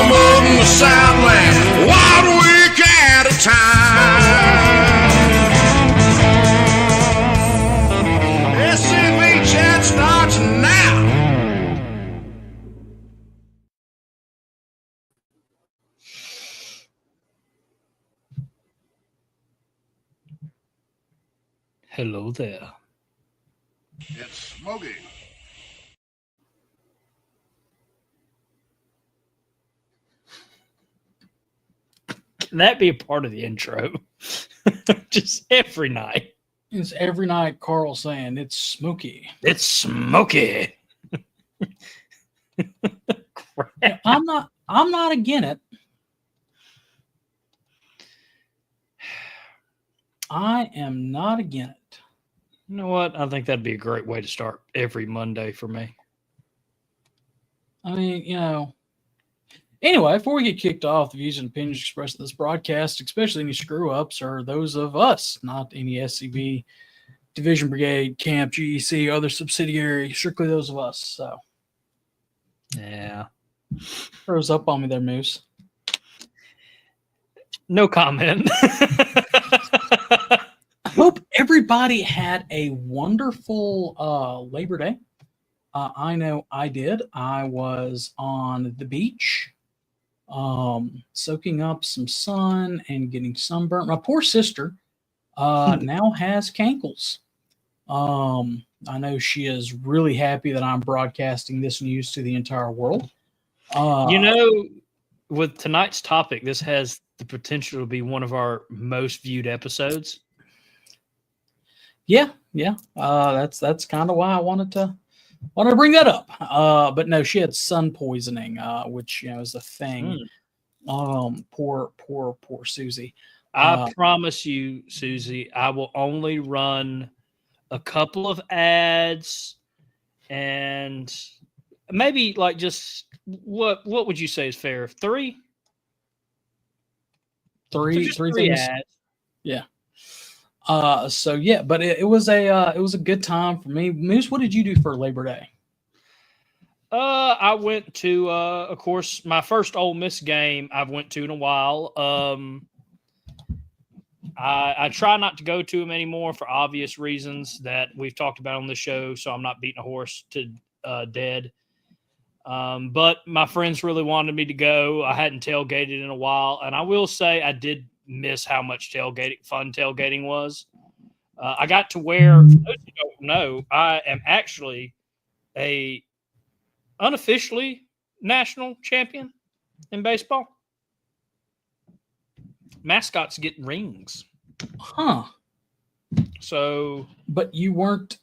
moving the Southland 1 week at a time. SCV chat starts now. Hello there. It's Smokey. Can that be a part of the intro? Just every night. It's every night Carl saying, it's Smokey. It's Smokey. I'm not again it. I am not again it. You know what? I think that'd be a great way to start every Monday for me. I mean, anyway, before we get kicked off, the views and opinions expressed in this broadcast, especially any screw-ups, are those of us, not any SCV, Division Brigade, Camp, GEC, other subsidiary, strictly those of us. So, yeah. Throws up on me there, Moose. No comment. I hope everybody had a wonderful Labor Day. I know I did. I was on the beach, soaking up some sun and getting sunburnt. My poor sister now has cankles. I know she is really happy that I'm broadcasting this news to the entire world. With tonight's topic, this has the potential to be one of our most viewed episodes. Yeah. That's kind of why I wanted to bring that up. But no, she had sun poisoning, which is a thing. Poor Susie. I promise you, Susie, I will only run a couple of ads and maybe like just what would you say is fair? Three things. Ads. Yeah. But it was a good time for me. Moose, what did you do for Labor Day? I went to of course my first Ole Miss game I've went to in a while. I try not to go to them anymore for obvious reasons that we've talked about on the show, so I'm not beating a horse to dead. But my friends really wanted me to go. I hadn't tailgated in a while, and I will say I did miss how much fun tailgating was. I got to wear, for those who don't know, I am actually a unofficially national champion in baseball. Mascots get rings. Huh. So. But you weren't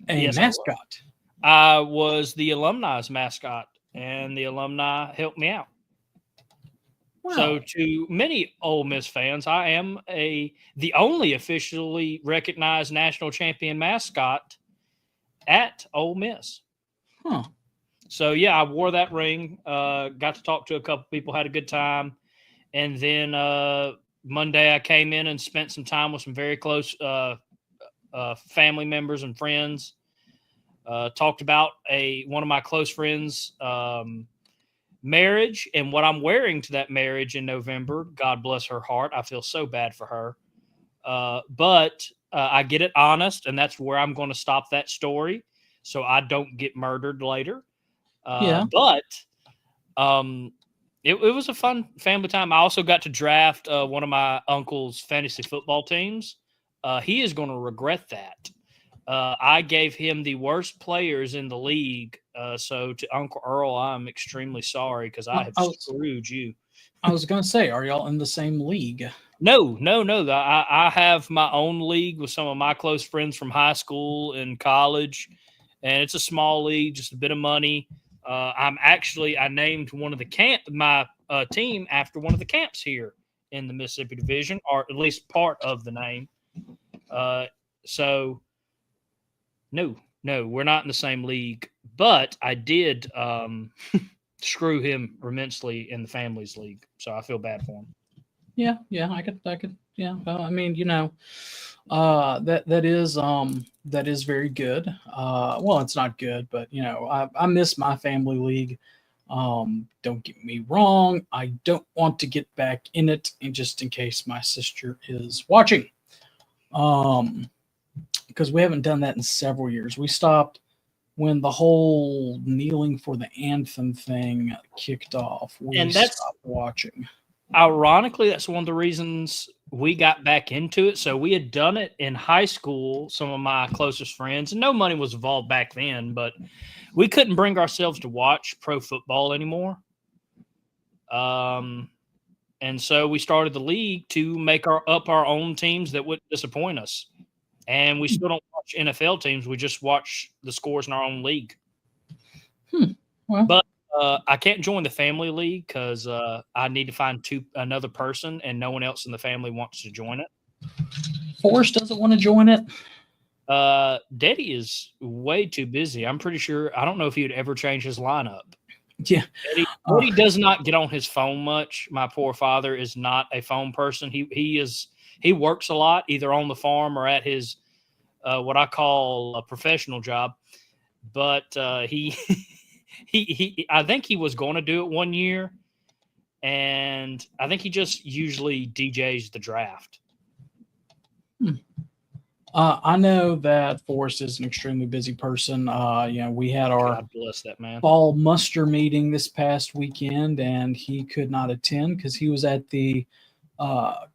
a mascot. I was the alumni's mascot, and the alumni helped me out. Wow. So to many Ole Miss fans, I am the only officially recognized national champion mascot at Ole Miss. Huh. So, yeah, I wore that ring, got to talk to a couple people, had a good time. And then Monday I came in and spent some time with some very close family members and friends. Talked about one of my close friends' marriage and what I'm wearing to that marriage in November. God bless her heart. I feel so bad for her. But I get it honest, and that's where I'm going to stop that story so I don't get murdered later. But it was a fun family time. I also got to draft one of my uncle's fantasy football teams. He is going to regret that. I gave him the worst players in the league. So to Uncle Earl, I'm extremely sorry because I have screwed you. I was going to say, are y'all in the same league? No. I have my own league with some of my close friends from high school and college, and it's a small league, just a bit of money. I named one of my team after one of the camps here in the Mississippi Division, or at least part of the name. So no, we're not in the same league, but I did screw him immensely in the family's league. So I feel bad for him. Yeah, I could. Yeah. I mean, that is very good. Well, it's not good, but I miss my family league Don't get me wrong. I don't want to get back in it, and just in case my sister is watching. Because we haven't done that in several years. We stopped when the whole kneeling for the anthem thing kicked off. We stopped watching. Ironically, that's one of the reasons we got back into it. So we had done it in high school, some of my closest friends, and no money was involved back then, but we couldn't bring ourselves to watch pro football anymore. And so we started the league to make our own teams that wouldn't disappoint us. And we still don't watch NFL teams. We just watch the scores in our own league. Well, but I can't join the family league because I need to find another person, and no one else in the family wants to join it. Forrest doesn't want to join it. Daddy is way too busy. I'm pretty sure. I don't know if he would ever change his lineup. Yeah. Daddy does not get on his phone much. My poor father is not a phone person. He works a lot, either on the farm or at his what I call a professional job. But he I think he was going to do it one year, and I think he just usually DJs the draft. I know that Forrest is an extremely busy person. We had our God bless that man. fall muster meeting this past weekend, and he could not attend because he was at the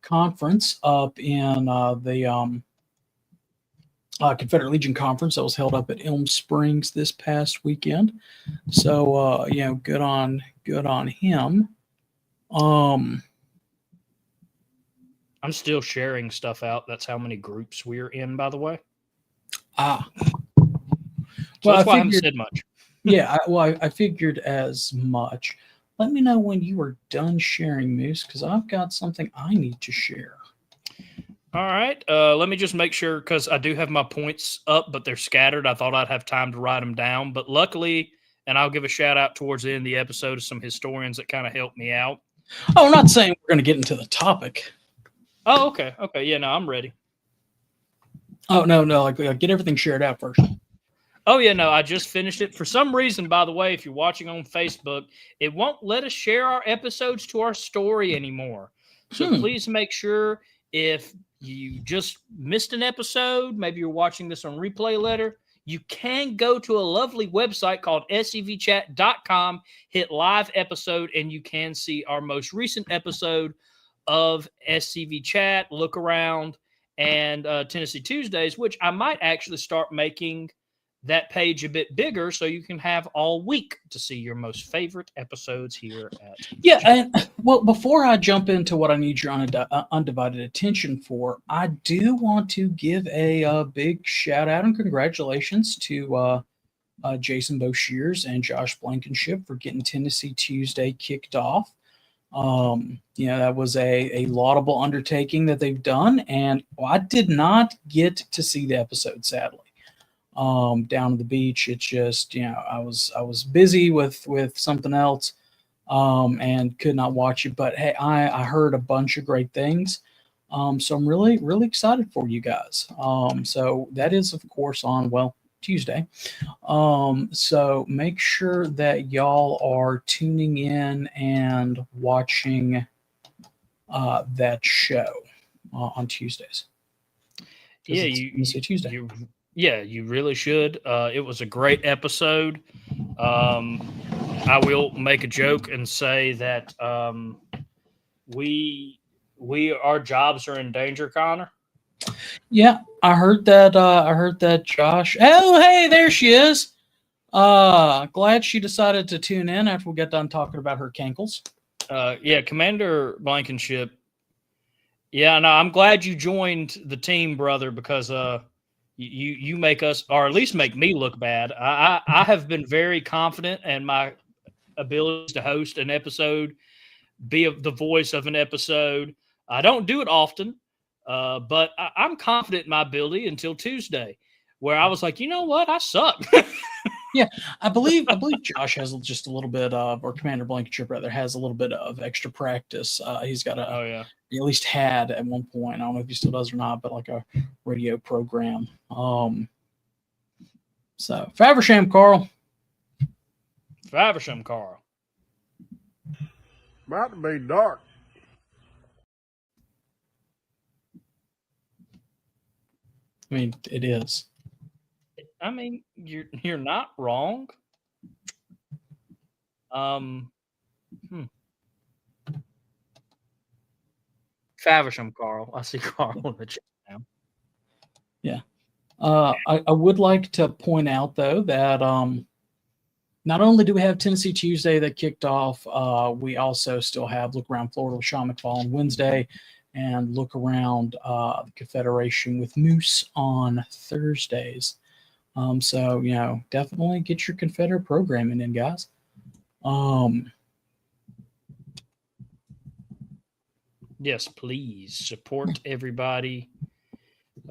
conference up in the Confederate Legion conference that was held up at Elm Springs this past weekend. So good on him. I'm still sharing stuff out. That's how many groups we're in, by the way. Well, that's why I haven't said much. Yeah, I figured as much. Let me know when you are done sharing, Moose, because I've got something I need to share. All right. Let me just make sure, because I do have my points up, but they're scattered. I thought I'd have time to write them down. But luckily, and I'll give a shout out towards the end of the episode to some historians that kind of helped me out. Oh, I'm not saying we're going to get into the topic. Oh, okay. Okay. Yeah, no, I'm ready. Oh, no. Like, get everything shared out first. Oh, yeah, no, I just finished it. For some reason, by the way, if you're watching on Facebook, it won't let us share our episodes to our story anymore. So please make sure if you just missed an episode, maybe you're watching this on replay later, you can go to a lovely website called scvchat.com, hit live episode, and you can see our most recent episode of SCV Chat, look around, and Tennessee Tuesdays, which I might actually start making that page a bit bigger so you can have all week to see your most favorite episodes here at and well, before I jump into what I need your undivided attention for, I do want to give a big shout out and congratulations to Jason Boshears and Josh Blankenship for getting Tennessee Tuesday kicked off. That was a laudable undertaking that they've done, and I did not get to see the episode, sadly. Down at the beach, it's just I was busy with something else, and could not watch it. But hey, I heard a bunch of great things, so I'm really excited for you guys. So that is of course on Tuesday. So make sure that y'all are tuning in and watching that show on Tuesdays. Yeah, Tuesday. You really should. It was a great episode. I will make a joke and say that our jobs are in danger, Connor. Yeah, I heard that. Josh. Oh, hey, there she is. Glad she decided to tune in after we got done talking about her cankles. Yeah, Commander Blankenship. Yeah, no, I'm glad you joined the team, brother, because you make us, or at least make me look bad. I have been very confident in my abilities to host an episode, be the voice of an episode. I don't do it often, but I'm confident in my ability until Tuesday, where I was like, you know what, I suck. Yeah, I believe Josh has just a little bit of, or Commander Blankenship rather, has a little bit of extra practice. He's got he at least had at one point, I don't know if he still does or not, but like a radio program. So Faversham, Carl. Faversham, Carl. About to be dark. I mean, it is. I mean, you're not wrong. Faversham, Carl. I see Carl in the chat now. Yeah. I would like to point out, though, that not only do we have Tennessee Tuesday that kicked off, we also still have Look Around Florida with Sean McFall on Wednesday and Look Around the Confederation with Moose on Thursdays. So, definitely get your Confederate programming in, guys. Yes, please support everybody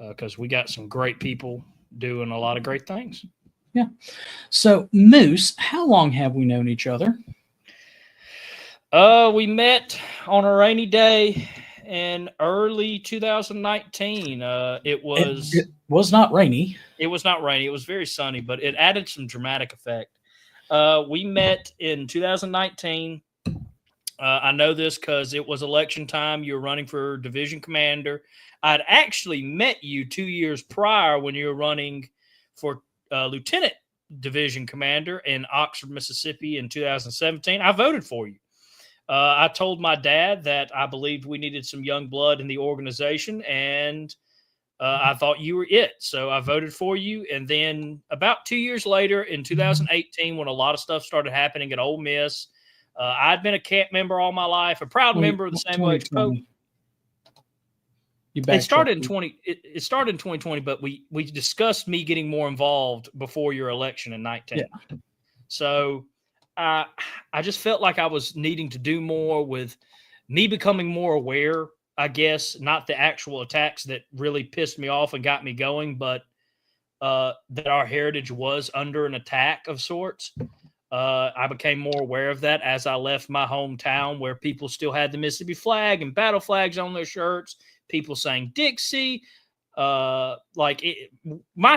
because we got some great people doing a lot of great things. Yeah. So, Moose, how long have we known each other? We met on a rainy day in early 2019. It was not rainy. It was not rainy. It was very sunny, but it added some dramatic effect. We met in 2019. I know this because it was election time. You were running for division commander. I'd actually met you 2 years prior when you were running for lieutenant division commander in Oxford, Mississippi in 2017. I voted for you. I told my dad that I believed we needed some young blood in the organization, and I thought you were it. So I voted for you. And then about 2 years later in 2018, when a lot of stuff started happening at Ole Miss, I'd been a camp member all my life, a proud member of the Samuel Pope. It started in 2020, but we discussed me getting more involved before your election in 19. Yeah. So I just felt like I was needing to do more with me becoming more aware, I guess, not the actual attacks that really pissed me off and got me going, but that our heritage was under an attack of sorts. I became more aware of that as I left my hometown, where people still had the Mississippi flag and battle flags on their shirts. People sang Dixie. My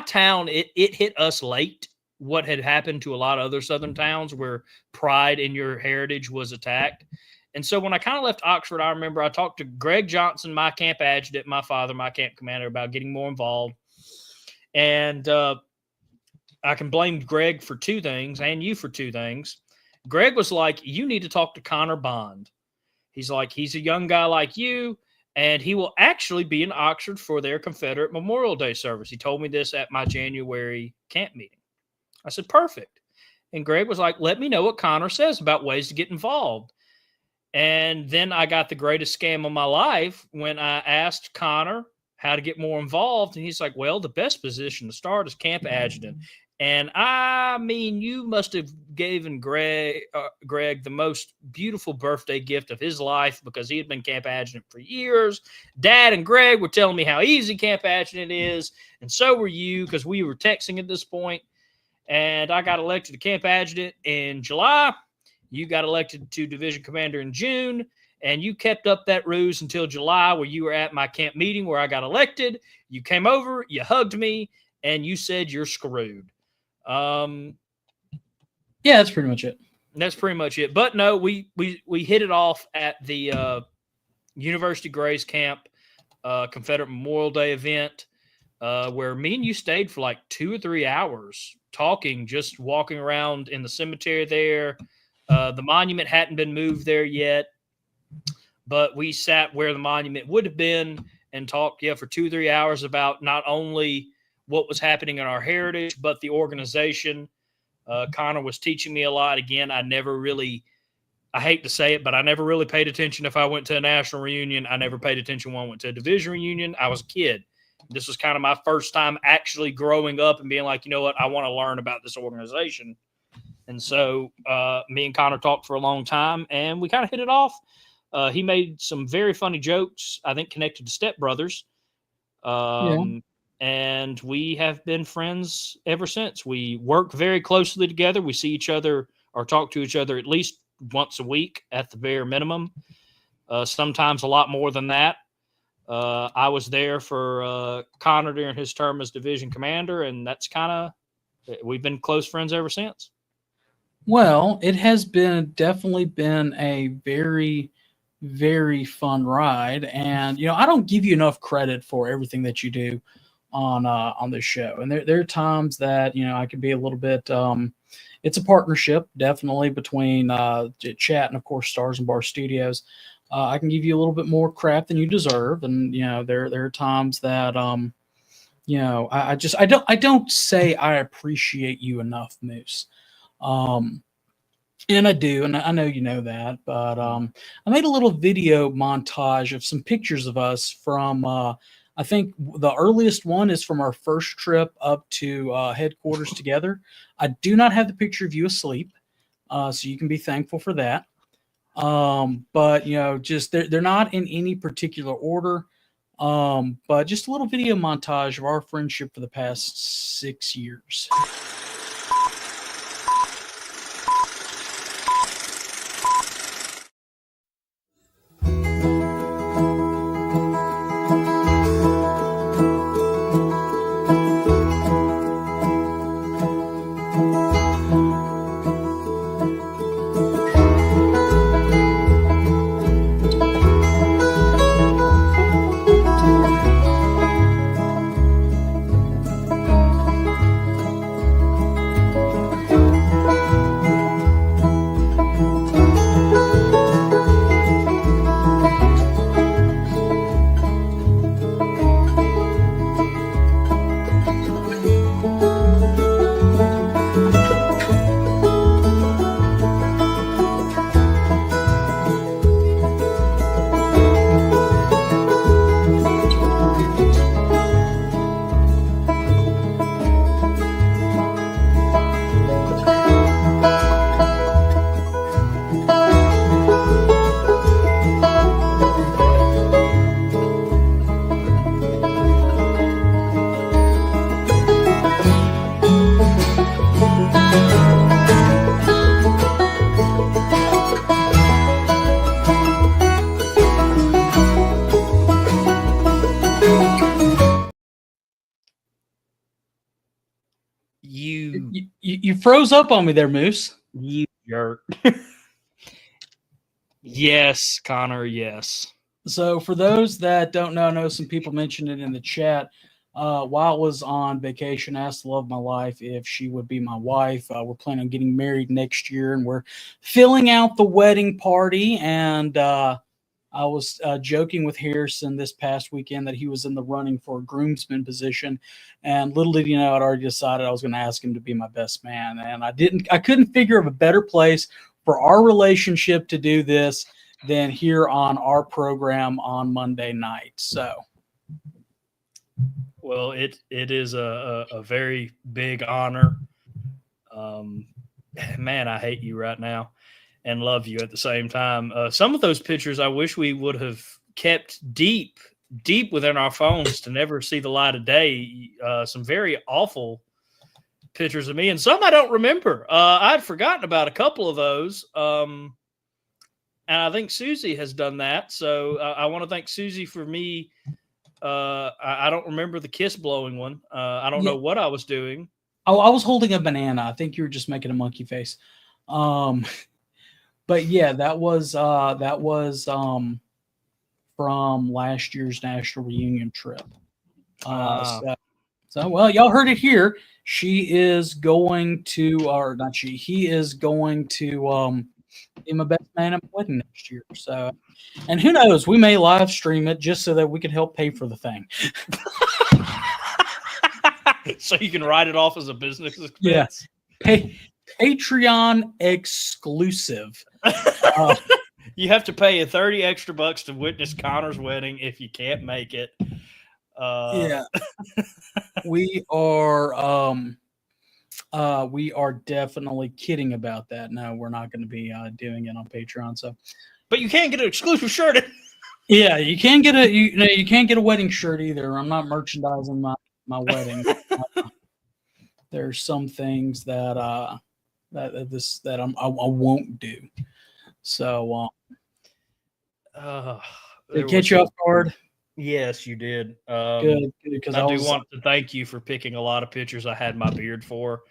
town, it hit us late. What had happened to a lot of other Southern towns where pride in your heritage was attacked. And so when I kind of left Oxford, I remember I talked to Greg Johnson, my camp adjutant, my father, my camp commander, about getting more involved. And I can blame Greg for two things and you for two things. Greg was like, you need to talk to Connor Bond. He's like, he's a young guy like you, and he will actually be in Oxford for their Confederate Memorial Day service. He told me this at my January camp meeting. I said, perfect. And Greg was like, let me know what Connor says about ways to get involved. And then I got the greatest scam of my life when I asked Connor how to get more involved. And he's like, well, the best position to start is camp adjutant. And I mean, you must have given Greg the most beautiful birthday gift of his life, because he had been camp adjutant for years. Dad and Greg were telling me how easy camp adjutant is. And so were you, because we were texting at this point. And I got elected to camp adjutant in July. You got elected to division commander in June. And you kept up that ruse until July, where you were at my camp meeting where I got elected. You came over, you hugged me, and you said you're screwed. Yeah, that's pretty much it. That's pretty much it. But no, we hit it off at the University Grace Camp Confederate Memorial Day event, where me and you stayed for like 2 or 3 hours talking, just walking around in the cemetery there. The monument hadn't been moved there yet, but we sat where the monument would have been and talked, for 2 or 3 hours about not only what was happening in our heritage, but the organization. Connor was teaching me a lot. Again, I hate to say it, but I never really paid attention if I went to a national reunion. I never paid attention when I went to a division reunion. I was a kid. This was kind of my first time actually growing up and being like, you know what, I want to learn about this organization. And so me and Connor talked for a long time, and we kind of hit it off. He made some very funny jokes, I think, connected to Step Brothers. And we have been friends ever since. We work very closely together. We see each other or talk to each other at least once a week at the bare minimum. Sometimes a lot more than that. I was there for Connor during his term as division commander, and that's we've been close friends ever since. Well, it has definitely been a very, very fun ride, and I don't give you enough credit for everything that you do on this show. And there are times that I can be a little bit. It's a partnership, definitely between Chat and of course Stars and Bar Studios. I can give you a little bit more crap than you deserve, and there are times that I don't say I appreciate you enough, Moose. And I do, and I know you know that, but I made a little video montage of some pictures of us from. I think the earliest one is from our first trip up to headquarters together. I do not have the picture of you asleep, so you can be thankful for that. But just they're not in any particular order. But just a little video montage of our friendship for the past 6 years. You froze up on me there, Moose. You jerk. Yes, Connor, yes. So for those that don't know, I know some people mentioned it in the chat. While I was on vacation, I asked the love of my life if she would be my wife. We're planning on getting married next year, and we're filling out the wedding party. And I was joking with Harrison this past weekend that he was in the running for a groomsman position. And little did you know, I'd already decided I was going to ask him to be my best man. And I couldn't figure of a better place for our relationship to do this than here on our program on Monday night. So, well, it is a very big honor. Man, I hate you right now and love you at the same time. Some of those pictures I wish we would have kept deep within our phones to never see the light of day. Some very awful pictures of me, and some I don't remember. I'd forgotten about a couple of those. And I think Susie has done that. So I want to thank Susie for me. I don't remember the kiss blowing one. I don't know what I was doing. Oh, I was holding a banana. I think you were just making a monkey face. But yeah, that was from last year's national reunion trip. So well, y'all heard it here. She is going to, or not she, he is going to be my best man at my wedding next year. So, and who knows, we may live stream it just so that we can help pay for the thing. So you can write it off as a business expense. Yes. Patreon exclusive. You have to pay $30 extra to witness Connor's wedding if you can't make it. Yeah. We are definitely kidding about that. No, we're not going to be doing it on Patreon. So, but you can't get an exclusive shirt. Yeah, you can't get you can't get a wedding shirt either. I'm not merchandising my wedding. There's some things that I won't do. So, did it catch you off guard? Yes, you did. Good, because I do want to thank you for picking a lot of pictures I had my beard for.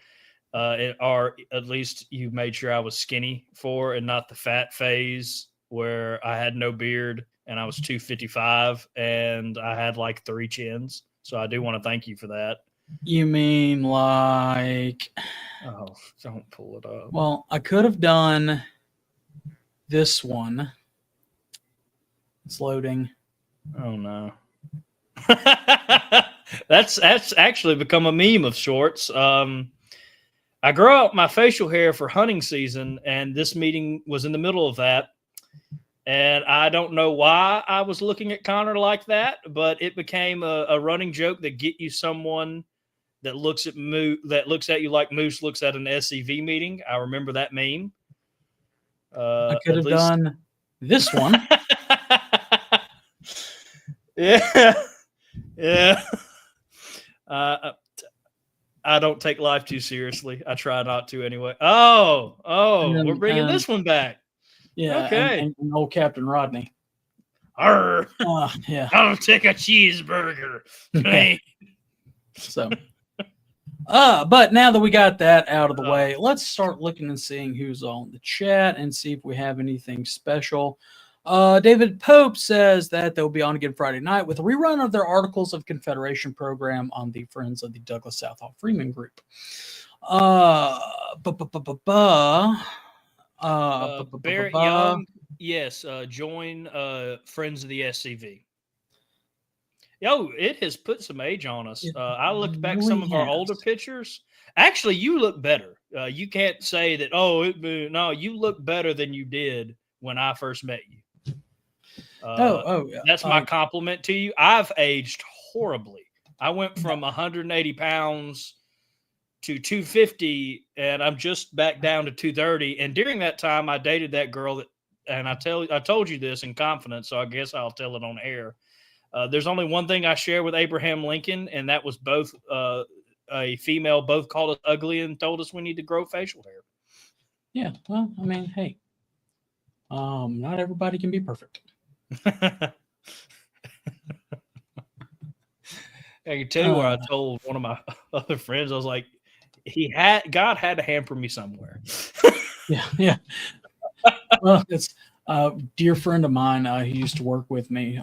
or at least you made sure I was skinny for and not the fat phase where I had no beard and I was 255 and I had like 3 chins. So I do want to thank you for that. You mean like? Oh, don't pull it up. Well, I could have done this one. It's loading. Oh no. That's actually become a meme of sorts. I grow out my facial hair for hunting season, and this meeting was in the middle of that. And I don't know why I was looking at Connor like that, but it became a running joke that get you someone that looks at you like Moose looks at an SCV meeting. I remember that meme. I could have done this one. Yeah. Yeah. I don't take life too seriously. I try not to anyway. Oh, then, we're bringing this one back. Yeah. Okay. And old Captain Rodney. Arr. Yeah. I'll take a cheeseburger. So, but now that we got that out of the way, let's start looking and seeing who's on the chat and see if we have anything special. David Pope says that they'll be on again Friday night with a rerun of their Articles of Confederation program on the Friends of the Douglas Southall Freeman group. Barrett Young, yes, join Friends of the SCV. Yo, it has put some age on us. I looked back really some of our older pictures. Actually, you look better. You can't say that, no, you look better than you did when I first met you. Yeah. That's my compliment to you. I've aged horribly. I went from 180 pounds to 250, and I'm just back down to 230. And during that time, I dated that girl and I told you this in confidence, so I guess I'll tell it on air. There's only one thing I share with Abraham Lincoln, and that was both a female both called us ugly and told us we need to grow facial hair. Yeah, well, I mean, hey, not everybody can be perfect. I can tell you where I told one of my other friends, I was like, God had to hamper me somewhere. Yeah. Well, it's a dear friend of mine who used to work with me.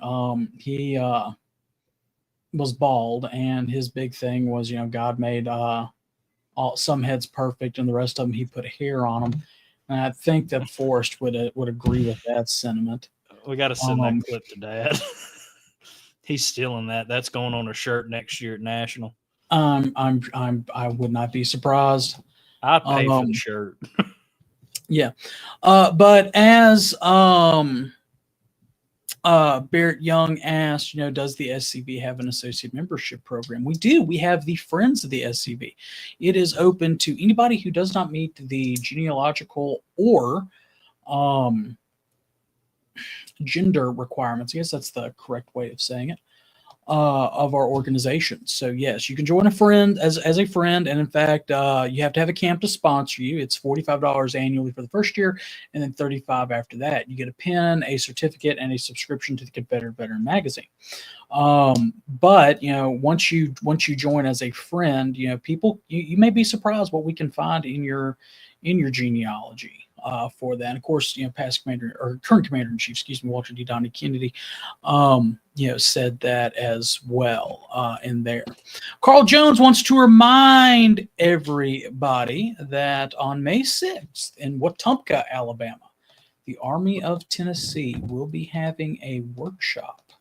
He was bald, and his big thing was, God made some heads perfect, and the rest of them he put hair on them. And I think that Forrest would agree with that sentiment. We got to send that clip to Dad. He's stealing that. That's going on a shirt next year at National. I would not be surprised. I'd pay for the shirt. Yeah. But as Barrett Young asked, does the SCV have an associate membership program? We do. We have the Friends of the SCV. It is open to anybody who does not meet the genealogical or gender requirements. I guess that's the correct way of saying it. Of our organization. So yes, you can join a friend as a friend, and in fact, you have to have a camp to sponsor you. It's $45 annually for the first year, and then $35 after that. You get a pin, a certificate, and a subscription to the Confederate Veteran magazine. But once you join as a friend, people you may be surprised what we can find in your genealogy. For that, and of course, past commander or current commander-in-chief, Walter D. Donnie Kennedy, said that as well in there. Carl Jones wants to remind everybody that on May 6th in Wetumpka, Alabama, the Army of Tennessee will be having a workshop.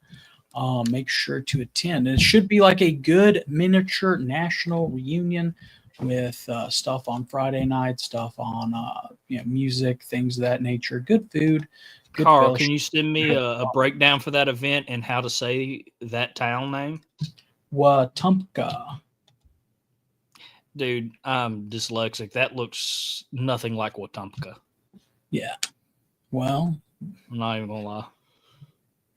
Make sure to attend. And it should be like a good miniature national reunion with stuff on Friday night, stuff on music, things of that nature, good food. Good Carl, fellowship. can you send me a breakdown for that event and how to say that town name? Wetumpka. Dude, I'm dyslexic. That looks nothing like Wetumpka. Yeah. Well, I'm not even gonna lie.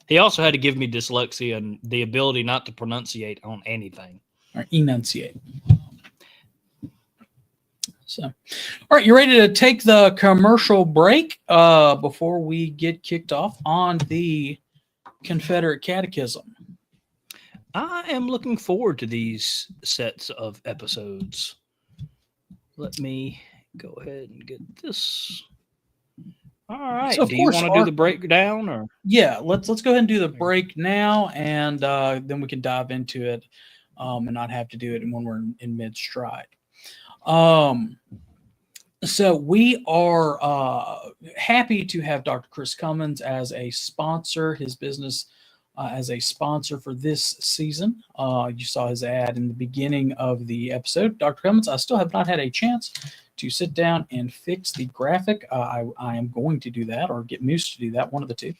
He also had to give me dyslexia and the ability not to pronunciate on anything. Or enunciate. So, all right, you ready to take the commercial break before we get kicked off on the Confederate Catechism? I am looking forward to these sets of episodes. let me go ahead and get this. All right. So, of do you course, want to do the breakdown or? Yeah, let's go ahead and do the break now, and then we can dive into it, and not have to do it when we're in mid stride. So we are happy to have Dr. Chris Cummins as a sponsor, his business as a sponsor for this season. You saw his ad in the beginning of the episode. Dr. Cummins, I still have not had a chance to sit down and fix the graphic. I am going to do that, or get Moose to do that, one of the two.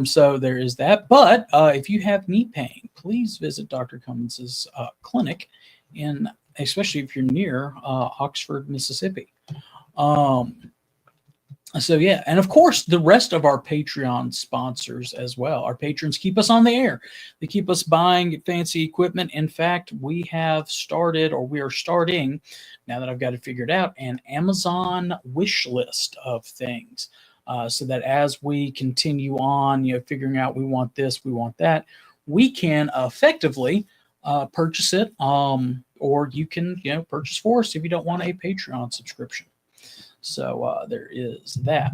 So there is that. But if you have knee pain, please visit Dr. Cummins's clinic, especially if you're near Oxford, Mississippi. So yeah, and of course the rest of our Patreon sponsors as well. Our patrons keep us on the air. They keep us buying fancy equipment. In fact, we are starting, now that I've got it figured out, an Amazon wish list of things. So that as we continue on, figuring out we want this, we want that, we can effectively purchase it. Or you can, purchase for us if you don't want a Patreon subscription. So there is that.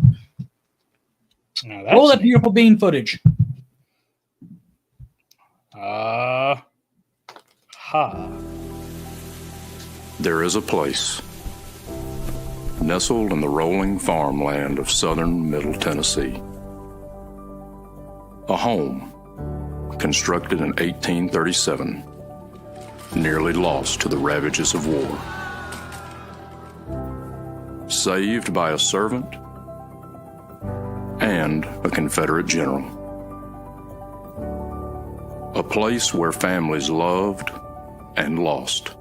Roll that beautiful bean footage. There is a place nestled in the rolling farmland of southern Middle Tennessee. A home constructed in 1837, nearly lost to the ravages of war. Saved by a servant and a Confederate general. A place where families loved and lost.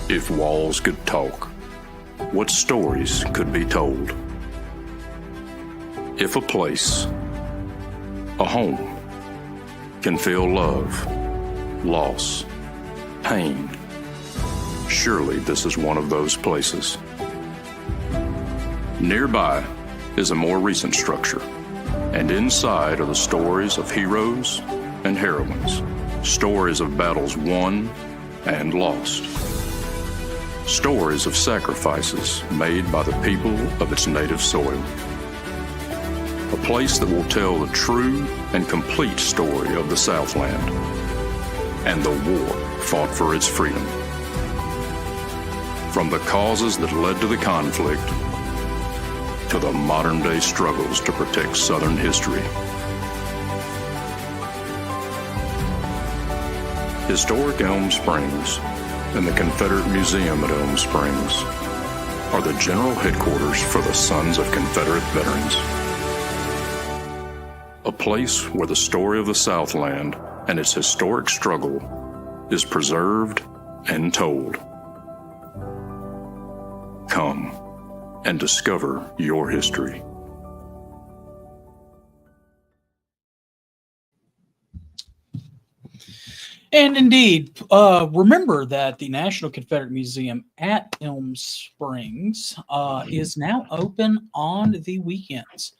If walls could talk, what stories could be told? If a place, a home, can feel love, loss, pain, surely this is one of those places. Nearby is a more recent structure, and inside are the stories of heroes and heroines, stories of battles won and lost, stories of sacrifices made by the people of its native soil. A place that will tell the true and complete story of the Southland and the war fought for its freedom. From the causes that led to the conflict to the modern-day struggles to protect Southern history. Historic Elm Springs and the Confederate Museum at Elm Springs are the general headquarters for the Sons of Confederate Veterans. A place where the story of the Southland and its historic struggle is preserved and told. Come and discover your history. And indeed, remember that the National Confederate Museum at Elm Springs is now open on the weekends.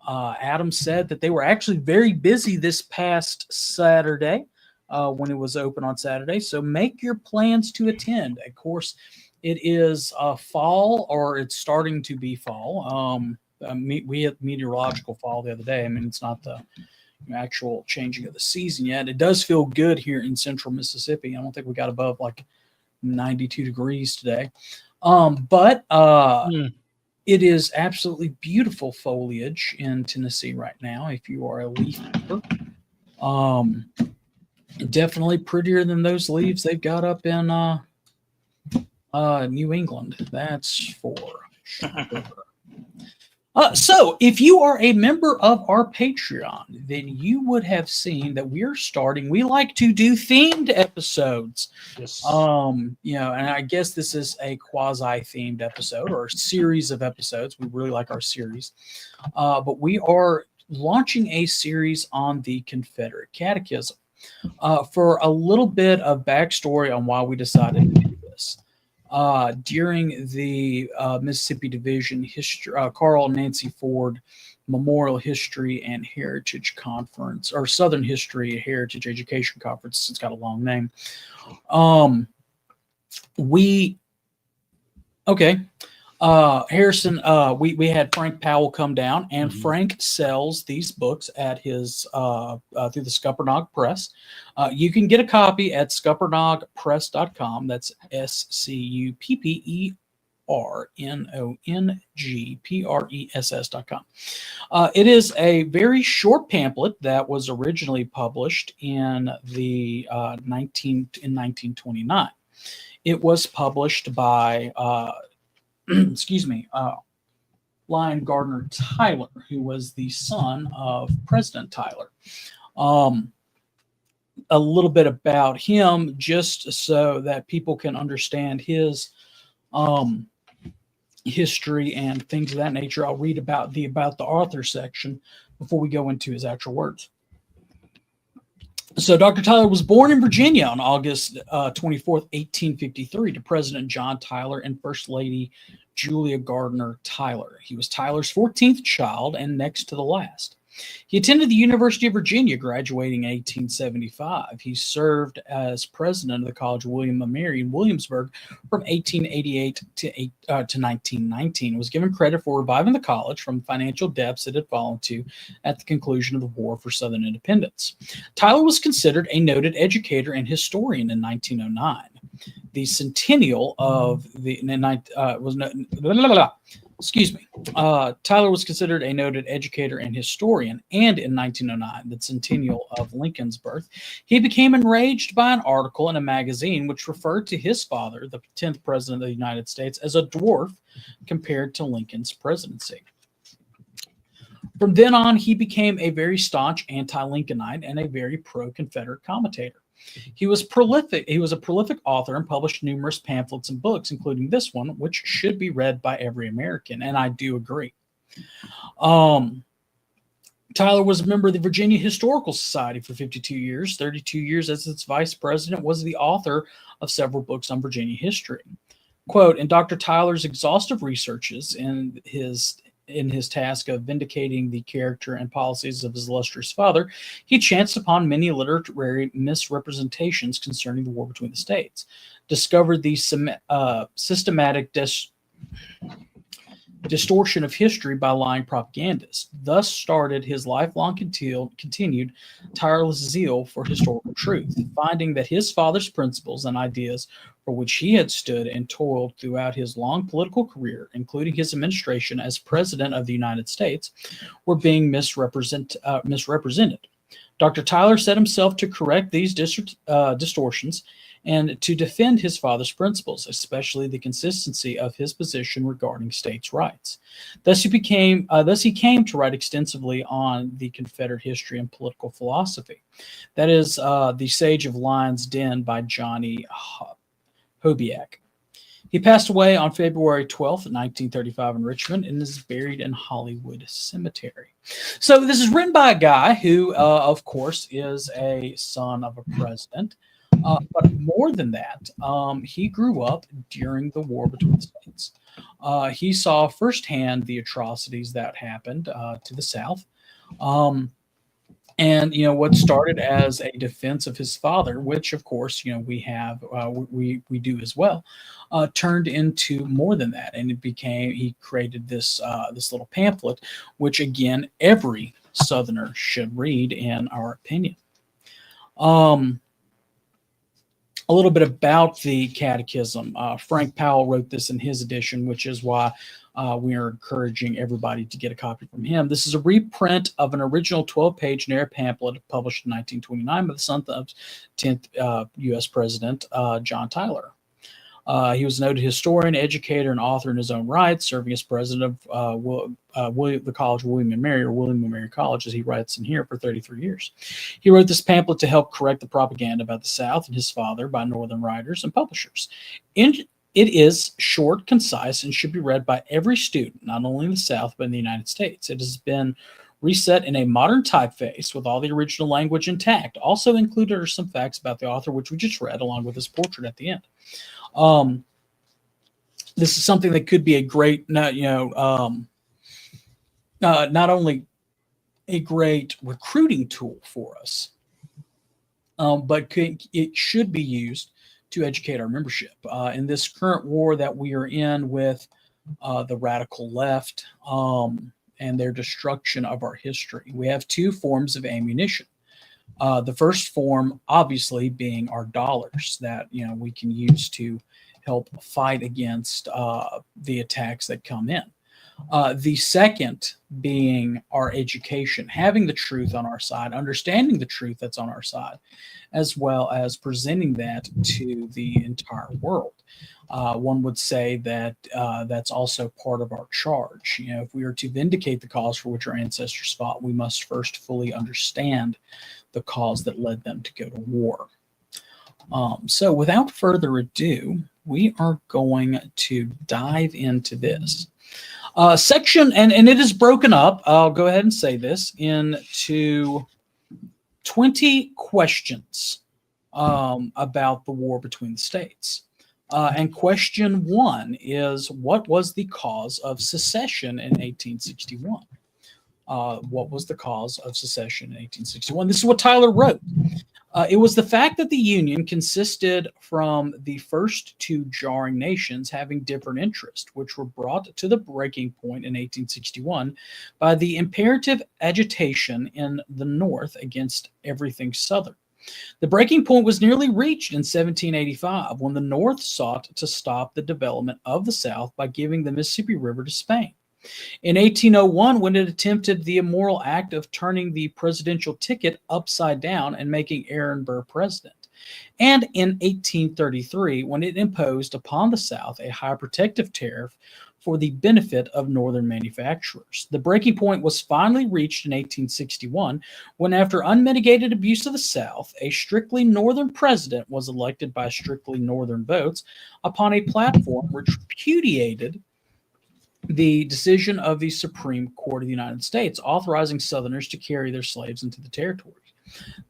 Adam said that they were actually very busy this past Saturday when it was open on Saturday. So make your plans to attend. Of course, it is fall, or it's starting to be fall. We had meteorological fall the other day. I mean, it's not the actual changing of the season yet. It does feel good here in central Mississippi. I don't think we got above like 92 degrees today. But it is absolutely beautiful foliage in Tennessee right now if you are a leaf peeper. Definitely prettier than those leaves they've got up in New England. That's for sure. So if you are a member of our Patreon, then you would have seen that we like to do themed episodes. Yes. And I guess this is a quasi-themed episode or a series of episodes. We really like our series. But we are launching a series on the Confederate Catechism. For a little bit of backstory on why we decided to do this. During the Mississippi Division history, Carl and Nancy Ford Memorial History and Heritage Conference, or Southern History Heritage Education Conference, it's got a long name. We Okay. Harrison, we had Frank Powell come down, and Mhm. Frank sells these books at his through the Scuppernog Press. You can get a copy at scuppernogpress.com. That's SCUPPERNONGPRESS.com. It is a very short pamphlet that was originally published in the 1929. It was published by excuse me, Lyon Gardner Tyler, who was the son of President Tyler. A little bit about him, just so that people can understand his history and things of that nature. I'll read about the author section before we go into his actual words. So Dr. Tyler was born in Virginia on August 24th, 1853, to President John Tyler and First Lady Julia Gardner Tyler. He was Tyler's 14th child and next to the last. He attended the University of Virginia, graduating in 1875. He served as president of the College of William and Mary in Williamsburg from 1888 to 1919. Was given credit for reviving the college from financial debts it had fallen to at the conclusion of the War for Southern Independence. Tyler was considered a noted educator and historian in 1909. The centennial of the Tyler was considered a noted educator and historian, and in 1909, the centennial of Lincoln's birth, he became enraged by an article in a magazine which referred to his father, the 10th president of the United States, as a dwarf compared to Lincoln's presidency. From then on, he became a very staunch anti-Lincolnite and a very pro-Confederate commentator. He was prolific. He was a prolific author and published numerous pamphlets and books, including this one, which should be read by every American, and I do agree. Tyler was a member of the Virginia Historical Society for 52 years, 32 years as its vice president, was the author of several books on Virginia history. Quote, in Dr. Tyler's exhaustive researches in his task of vindicating the character and policies of his illustrious father, he chanced upon many literary misrepresentations concerning the war between the states, discovered the systematic distortion of history by lying propagandists. Thus started his lifelong continued tireless zeal for historical truth, finding that his father's principles and ideas for which he had stood and toiled throughout his long political career, including his administration as President of the United States, were being misrepresented. Dr. Tyler set himself to correct these distortions and to defend his father's principles, especially the consistency of his position regarding states' rights. Thus he came to write extensively on the Confederate history and political philosophy. That is The Sage of Lion's Den by Johnny Hobiak. He passed away on February 12th, 1935 in Richmond and is buried in Hollywood Cemetery. So this is written by a guy who, of course, is a son of a president. But more than that, he grew up during the war between the states. He saw firsthand the atrocities that happened to the South. And what started as a defense of his father, which of course we do as well, turned into more than that, and he created this little pamphlet, which again every Southerner should read, in our opinion. A little bit about the Catechism. Frank Powell wrote this in his edition, which is why we are encouraging everybody to get a copy from him. This is a reprint of an original 12-page narrative pamphlet published in 1929 by the son of 10th U.S. President John Tyler. He was a noted historian, educator, and author in his own right, serving as president of the College of William and Mary, or William and Mary College, as he writes in here, for 33 years. He wrote this pamphlet to help correct the propaganda about the South and his father by Northern writers and publishers. It is short, concise, and should be read by every student, not only in the South, but in the United States. It has been reset in a modern typeface with all the original language intact. Also included are some facts about the author, which we just read, along with his portrait at the end. This is something that could be a great, not only a great recruiting tool for us, but it should be used to educate our membership. In this current war that we are in with the radical left and their destruction of our history, we have two forms of ammunition. The first form, obviously, being our dollars that we can use to help fight against the attacks that come in. The second being our education, having the truth on our side, understanding the truth that's on our side, as well as presenting that to the entire world. One would say that that's also part of our charge. If we are to vindicate the cause for which our ancestors fought, we must first fully understand the cause that led them to go to war. So without further ado, we are going to dive into this section, and it is broken up, I'll go ahead and say this, into 20 questions about the war between the states. And question 1 is, what was the cause of secession in 1861? What was the cause of secession in 1861? This is what Tyler wrote. It was the fact that the Union consisted from the first two jarring nations having different interests, which were brought to the breaking point in 1861 by the imperative agitation in the North against everything Southern. The breaking point was nearly reached in 1785 when the North sought to stop the development of the South by giving the Mississippi River to Spain. In 1801, when it attempted the immoral act of turning the presidential ticket upside down and making Aaron Burr president. And in 1833, when it imposed upon the South a high protective tariff for the benefit of Northern manufacturers. The breaking point was finally reached in 1861, when after unmitigated abuse of the South, a strictly Northern president was elected by strictly Northern votes upon a platform which repudiated the decision of the Supreme Court of the United States, authorizing Southerners to carry their slaves into the territories.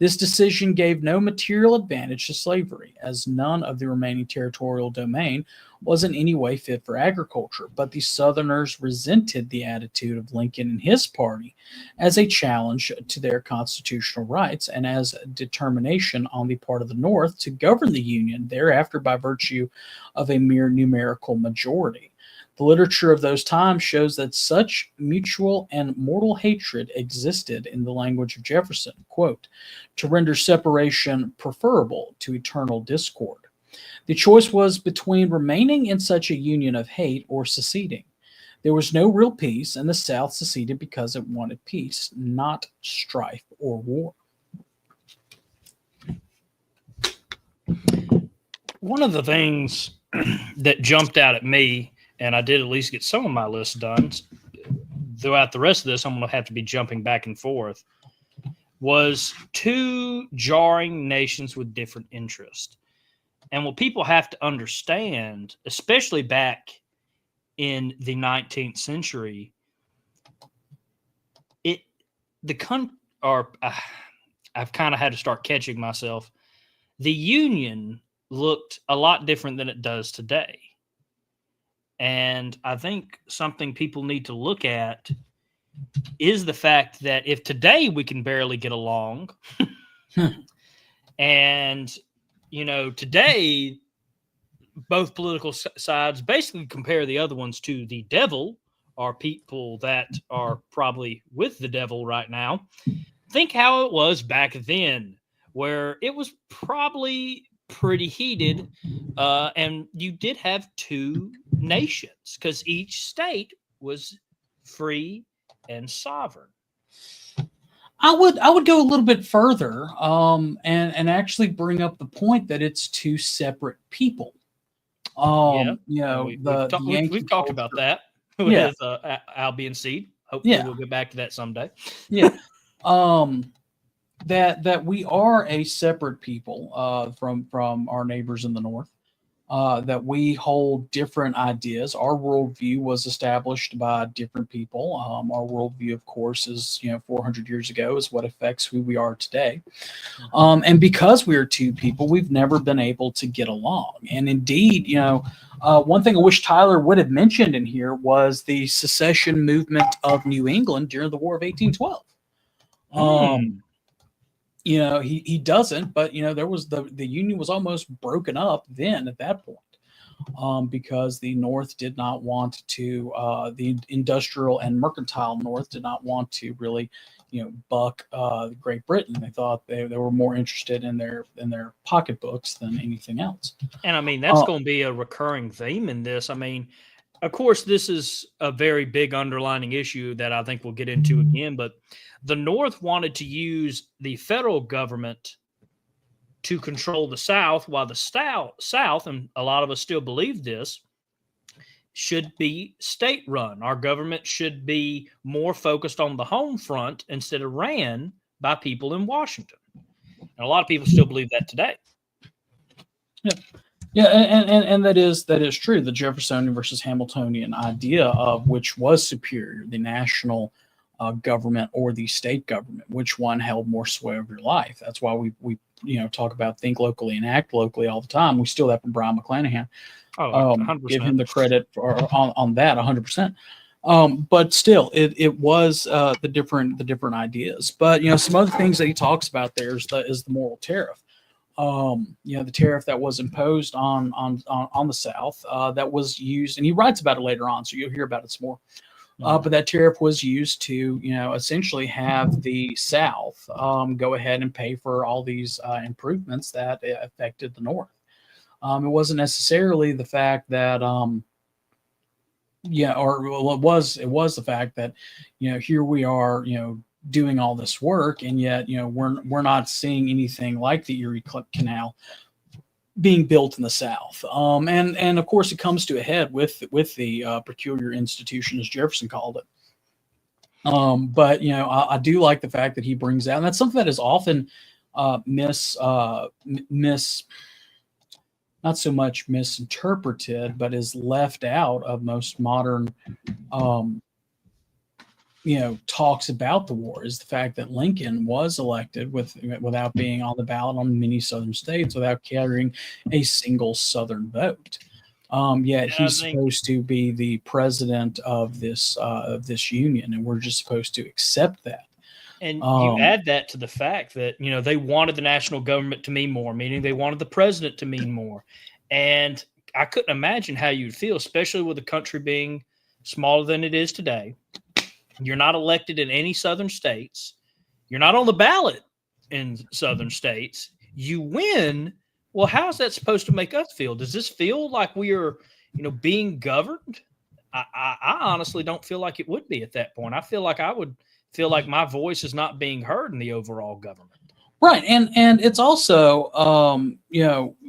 This decision gave no material advantage to slavery, as none of the remaining territorial domain was in any way fit for agriculture, but the Southerners resented the attitude of Lincoln and his party as a challenge to their constitutional rights and as a determination on the part of the North to govern the Union thereafter by virtue of a mere numerical majority. The literature of those times shows that such mutual and mortal hatred existed, in the language of Jefferson, quote, to render separation preferable to eternal discord. The choice was between remaining in such a union of hate or seceding. There was no real peace, and the South seceded because it wanted peace, not strife or war. One of the things that jumped out at me, and I did at least get some of my list done. Throughout the rest of this, I'm going to have to be jumping back and forth, was two jarring nations with different interests. And what people have to understand, especially back in the 19th century, I've kind of had to start catching myself. The Union looked a lot different than it does today. And I think something people need to look at is the fact that if today we can barely get along, and, today both political sides basically compare the other ones to the devil, or people that are probably with the devil right now. Think how it was back then, where it was probably pretty heated, and you did have two nations because each state was free and sovereign. I would go a little bit further, and actually bring up the point that it's two separate people. We've talked about that with Albion Seed. Hopefully, we'll get back to that someday. Yeah. That we are a separate people from our neighbors in the North, that we hold different ideas. Our worldview was established by different people. Our worldview, of course, is 400 years ago is what affects who we are today. And because we are two people, we've never been able to get along. And indeed, one thing I wish Tyler would have mentioned in here was the secession movement of New England during the War of 1812. he doesn't, but there was the Union was almost broken up then at that point, because the North did not want to, the industrial and mercantile North did not want to really, buck Great Britain. They thought they were more interested in their pocketbooks than anything else. And I mean, that's going to be a recurring theme in this. I mean, of course, this is a very big underlining issue that I think we'll get into again, but the North wanted to use the federal government to control the South, while the South, and a lot of us still believe this, should be state-run. Our government should be more focused on the home front instead of ran by people in Washington. And a lot of people still believe that today. Yeah, and that is true. The Jeffersonian versus Hamiltonian idea of which was superior, the national government or the state government, which one held more sway over your life. That's why we talk about think locally and act locally all the time. We steal that from Brian McClanahan. 100%. Give him the credit on that 100%. But still, it was the different ideas. But some other things that he talks about there is the moral tariff. The tariff that was imposed on the South, that was used, and he writes about it later on, so you'll hear about it some more. But that tariff was used to, essentially have the South go ahead and pay for all these improvements that affected the North. It wasn't necessarily the fact that, it was the fact that, here we are, doing all this work, and yet, we're not seeing anything like the Erie Canal being built in the South. And of course, it comes to a head with the peculiar institution, as Jefferson called it. But I do like the fact that he brings out, and that's something that is often not so much misinterpreted, but is left out of most modern talks about the war, is the fact that Lincoln was elected without being on the ballot on many southern states, without carrying a single southern vote. Yet he's supposed to be the president of this union, and we're just supposed to accept that. And you add that to the fact that, they wanted the national government to mean more, meaning they wanted the president to mean more. And I couldn't imagine how you'd feel, especially with the country being smaller than it is today. You're not elected in any southern states. You're not on the ballot in southern states. You win. Well, how is that supposed to make us feel? Does this feel like we are, being governed? I honestly don't feel like it would be at that point. I feel like I would feel like my voice is not being heard in the overall government. Right. And it's also,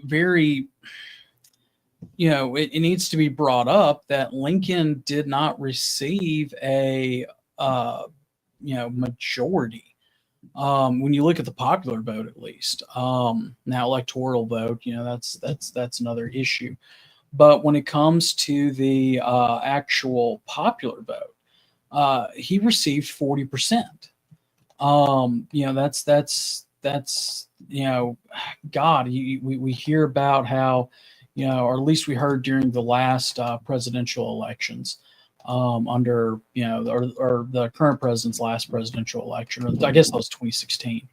very, it needs to be brought up that Lincoln did not receive a, majority. When you look at the popular vote, at least, now electoral vote, that's another issue. But when it comes to the actual popular vote, he received 40%. That's God. We hear about how, or at least we heard during the last presidential elections, under or the current president's last presidential election, or I guess that was 2016.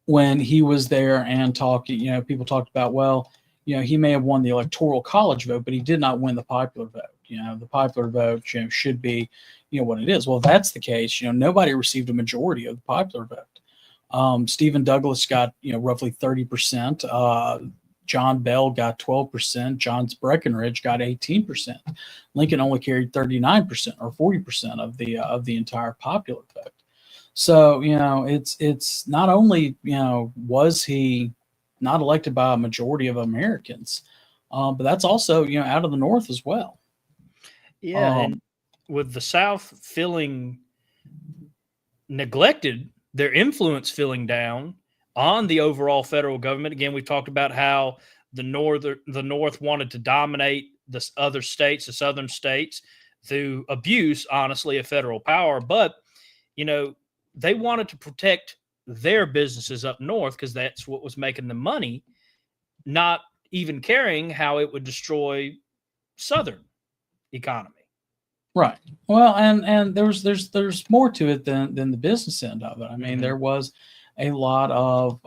When he was there and talking, people talked about, well, he may have won the electoral college vote, but he did not win the popular vote. The popular vote, should be, what it is. Well, if that's the case, nobody received a majority of the popular vote. Stephen Douglas got, roughly 30%. John Bell got 12%. John Breckinridge got 18%. Lincoln only carried 39% or 40% of the entire popular vote. So, it's not only, was he not elected by a majority of Americans, but that's also, out of the North as well. Yeah, and with the South feeling neglected, their influence feeling down on the overall federal government. Again, we talked about how the North wanted to dominate the other states, the southern states, through abuse, honestly, of federal power. But, they wanted to protect their businesses up north because that's what was making them money, not even caring how it would destroy southern economy. Right. Well, and there's more to it than the business end of it. I mean, Mhm. there was a lot of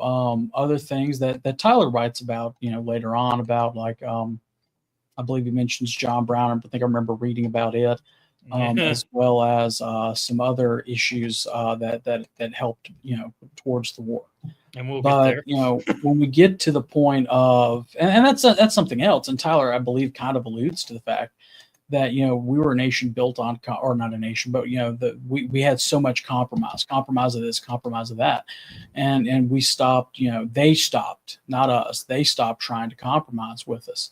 other things that Tyler writes about, later on about like I believe he mentions John Brown. I think I remember reading about it, as well as some other issues that helped, towards the war. And we'll get But there. when we get to the point of, and that's something else. And Tyler, I believe, kind of alludes to the fact that we were a nation built on, or not a nation, but we had so much compromise of this, compromise of that, and we stopped. They stopped, not us. They stopped trying to compromise with us.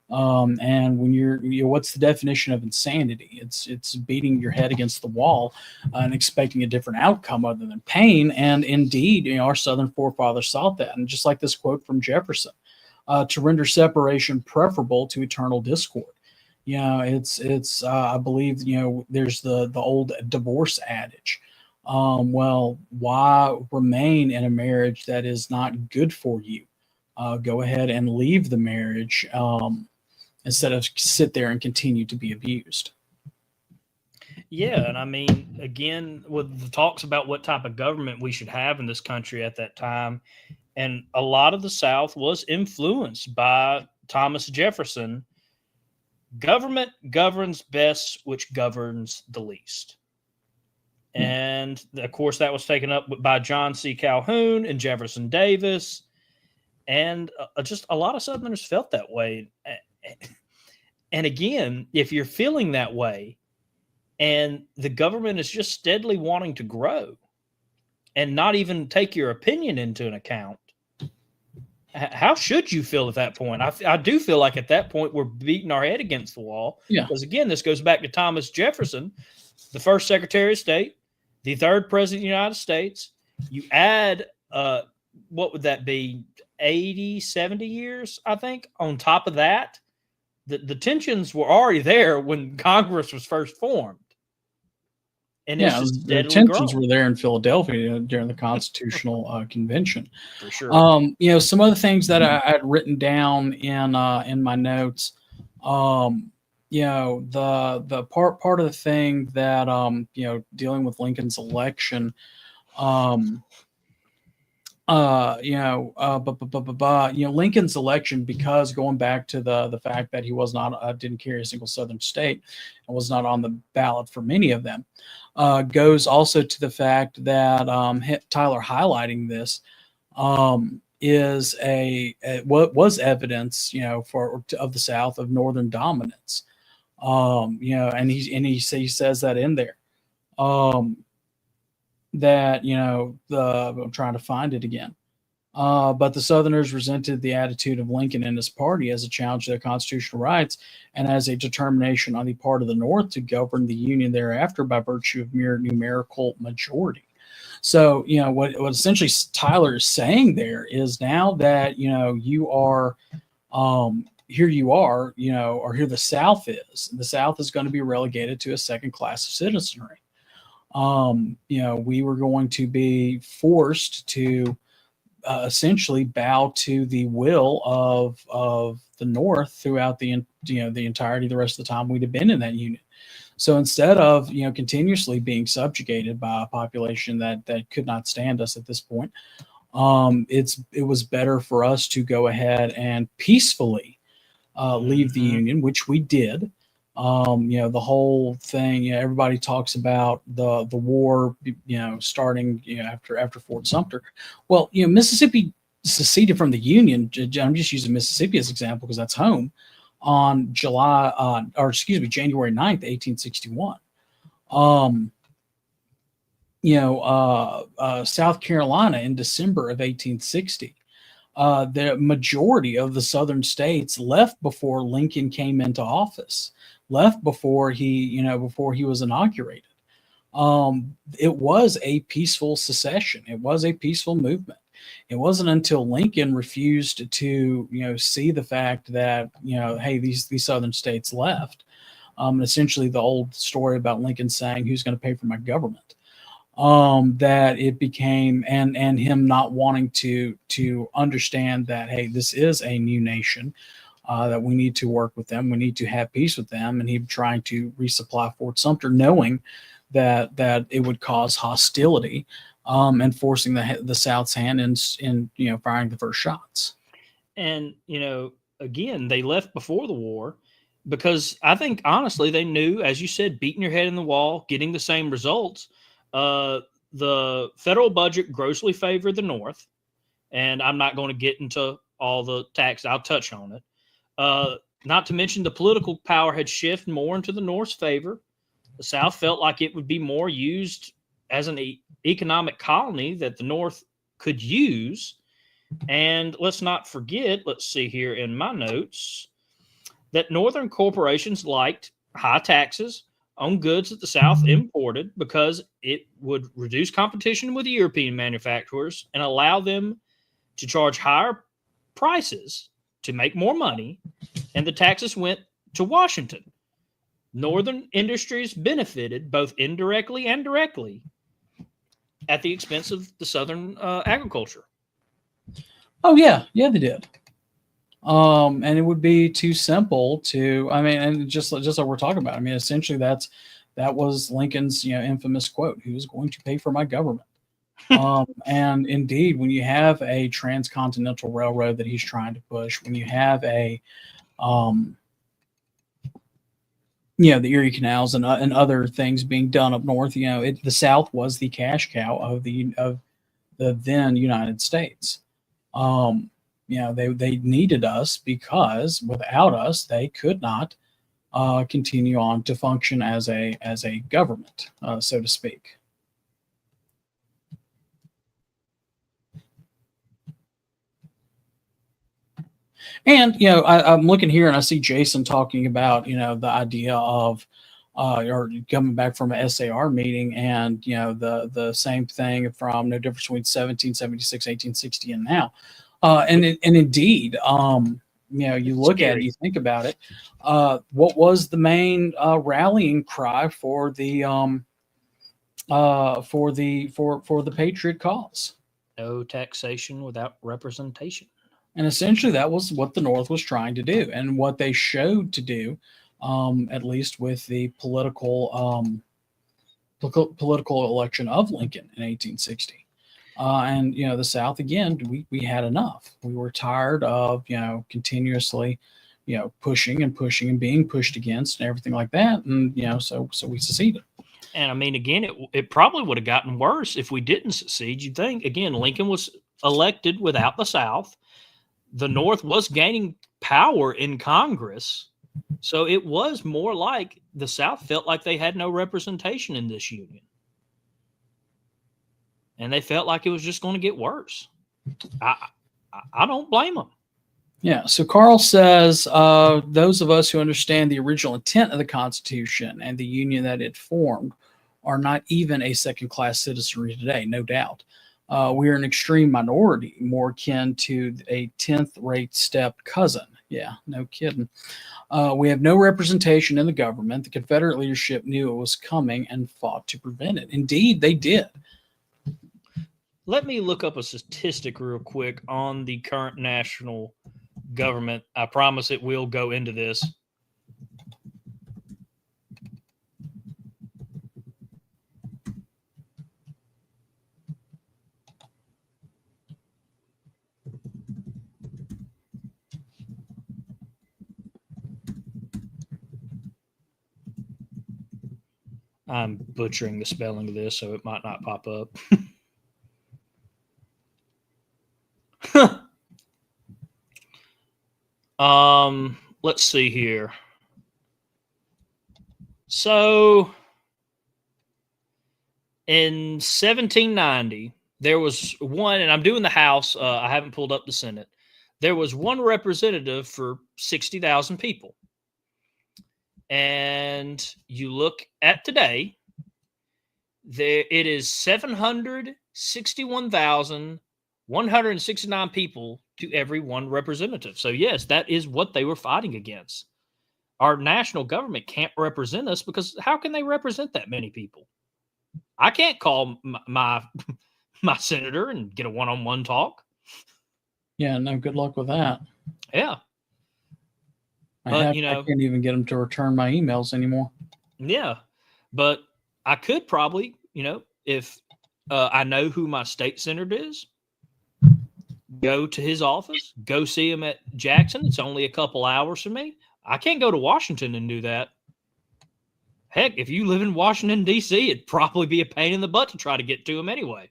And when what's the definition of insanity? It's beating your head against the wall and expecting a different outcome other than pain. And indeed, our Southern forefathers sought that. And just like this quote from Jefferson, to render separation preferable to eternal discord. It's I believe, there's the old divorce adage. Well, why remain in a marriage that is not good for you? Go ahead and leave the marriage, instead of sit there and continue to be abused. Yeah, and I mean, again, with the talks about what type of government we should have in this country at that time, and a lot of the South was influenced by Thomas Jefferson. Government governs best, which governs the least. And of course, that was taken up by John C. Calhoun and Jefferson Davis. And just a lot of Southerners felt that way. And again, if you're feeling that way and the government is just steadily wanting to grow and not even take your opinion into an account, how should you feel at that point? I do feel like at that point we're beating our head against the wall. Yeah. Because again, this goes back to Thomas Jefferson, the first Secretary of State, the third President of the United States. You add, what would that be, 80, 70 years, I think, on top of that. The tensions were already there when Congress was first formed. And the tensions were there in Philadelphia during the Constitutional Convention. For sure. Some other things that I had written down in my notes. The part of the thing that dealing with Lincoln's election. Lincoln's election, because going back to the fact that he was not didn't carry a single Southern state and was not on the ballot for many of them, goes also to the fact that Tyler highlighting this is what was evidence of the South of Northern dominance, and he says that in there. That I'm trying to find it again, but the Southerners resented the attitude of Lincoln and his party as a challenge to their constitutional rights and as a determination on the part of the North to govern the Union thereafter by virtue of mere numerical majority. So what essentially Tyler is saying there is, now that you are here you are, or here the South is going to be relegated to a second class of citizenry. We were going to be forced to essentially bow to the will of the North throughout the entirety of the rest of the time we'd have been in that union. So instead of continuously being subjugated by a population that could not stand us at this point, it was better for us to go ahead and peacefully leave the Union, which we did. The whole thing, everybody talks about the war, starting, after Fort Sumter. Well, Mississippi seceded from the Union. I'm just using Mississippi as an example because that's home, on January 9th, 1861. South Carolina in December of 1860. The majority of the Southern states left before Lincoln came into office. Left before he was inaugurated. It was a peaceful secession. It was a peaceful movement. It wasn't until Lincoln refused to, see the fact that, hey, these Southern states left. Essentially the old story about Lincoln saying, who's going to pay for my government? That it became, and him not wanting to understand that, hey, this is a new nation. that we need to work with them. We need to have peace with them. And he was trying to resupply Fort Sumter, knowing that it would cause hostility, and forcing the South's hand in firing the first shots. And, again, they left before the war because I think, honestly, they knew, as you said, beating your head in the wall, getting the same results. The federal budget grossly favored the North. And I'm not going to get into all the tax. I'll touch on it. Not to mention the political power had shifted more into the North's favor. The South felt like it would be more used as an economic colony that the North could use. And let's not forget, let's see here in my notes, that Northern corporations liked high taxes on goods that the South imported because it would reduce competition with the European manufacturers and allow them to charge higher prices to make more money. And the taxes went to Washington. Northern industries benefited both indirectly and directly at the expense of the Southern agriculture. Oh yeah, they did. And it would be too simple to, and just like we're talking about. Essentially that was Lincoln's, infamous quote: "Who's going to pay for my government?" And indeed, when you have a transcontinental railroad that he's trying to push, when you have a, the Erie canals and other things being done up north, the South was the cash cow of the then United States. They needed us because without us, they could not continue on to function as a government, so to speak. And, I'm looking here and I see Jason talking about, the idea of, or coming back from an SAR meeting and, the same thing from no difference between 1776, 1860 and now. And indeed, you look at it, you think about it, what was the main rallying cry for the patriot cause? No taxation without representation. And essentially that was what the North was trying to do, and what they showed to do, at least with the political election of Lincoln in 1860. And, the South, again, we had enough. We were tired of, continuously, pushing and being pushed against and everything like that. And, so we seceded. And again, it probably would have gotten worse if we didn't succeed. You'd think, again, Lincoln was elected without the South. The North was gaining power in Congress. So it was more like the South felt like they had no representation in this union. And they felt like it was just going to get worse. I don't blame them. Yeah. So Carl says, those of us who understand the original intent of the Constitution and the union that it formed are not even a second-class citizenry today, no doubt. We are an extreme minority, more akin to a 10th-rate step cousin. Yeah, no kidding. We have no representation in the government. The Confederate leadership knew it was coming and fought to prevent it. Indeed, they did. Let me look up a statistic real quick on the current national government. I promise it will go into this. I'm butchering the spelling of this, so it might not pop up. Let's see here. So in 1790, there was one, and I'm doing the House. I haven't pulled up the Senate. There was one representative for 60,000 people. And you look at today, it is 761,169 people to every one representative. So yes, that is what they were fighting against. Our national government can't represent us because how can they represent that many people? I can't call my senator and get a one-on-one talk. Yeah, no, good luck with that. Yeah. But, I can't even get them to return my emails anymore. yeah, but I could probably, if I know who my state senator is, go to his office, go see him at Jackson. It's only a couple hours from me. I can't go to Washington and do that. Heck, if you live in Washington, D.C., it'd probably be a pain in the butt to try to get to him anyway.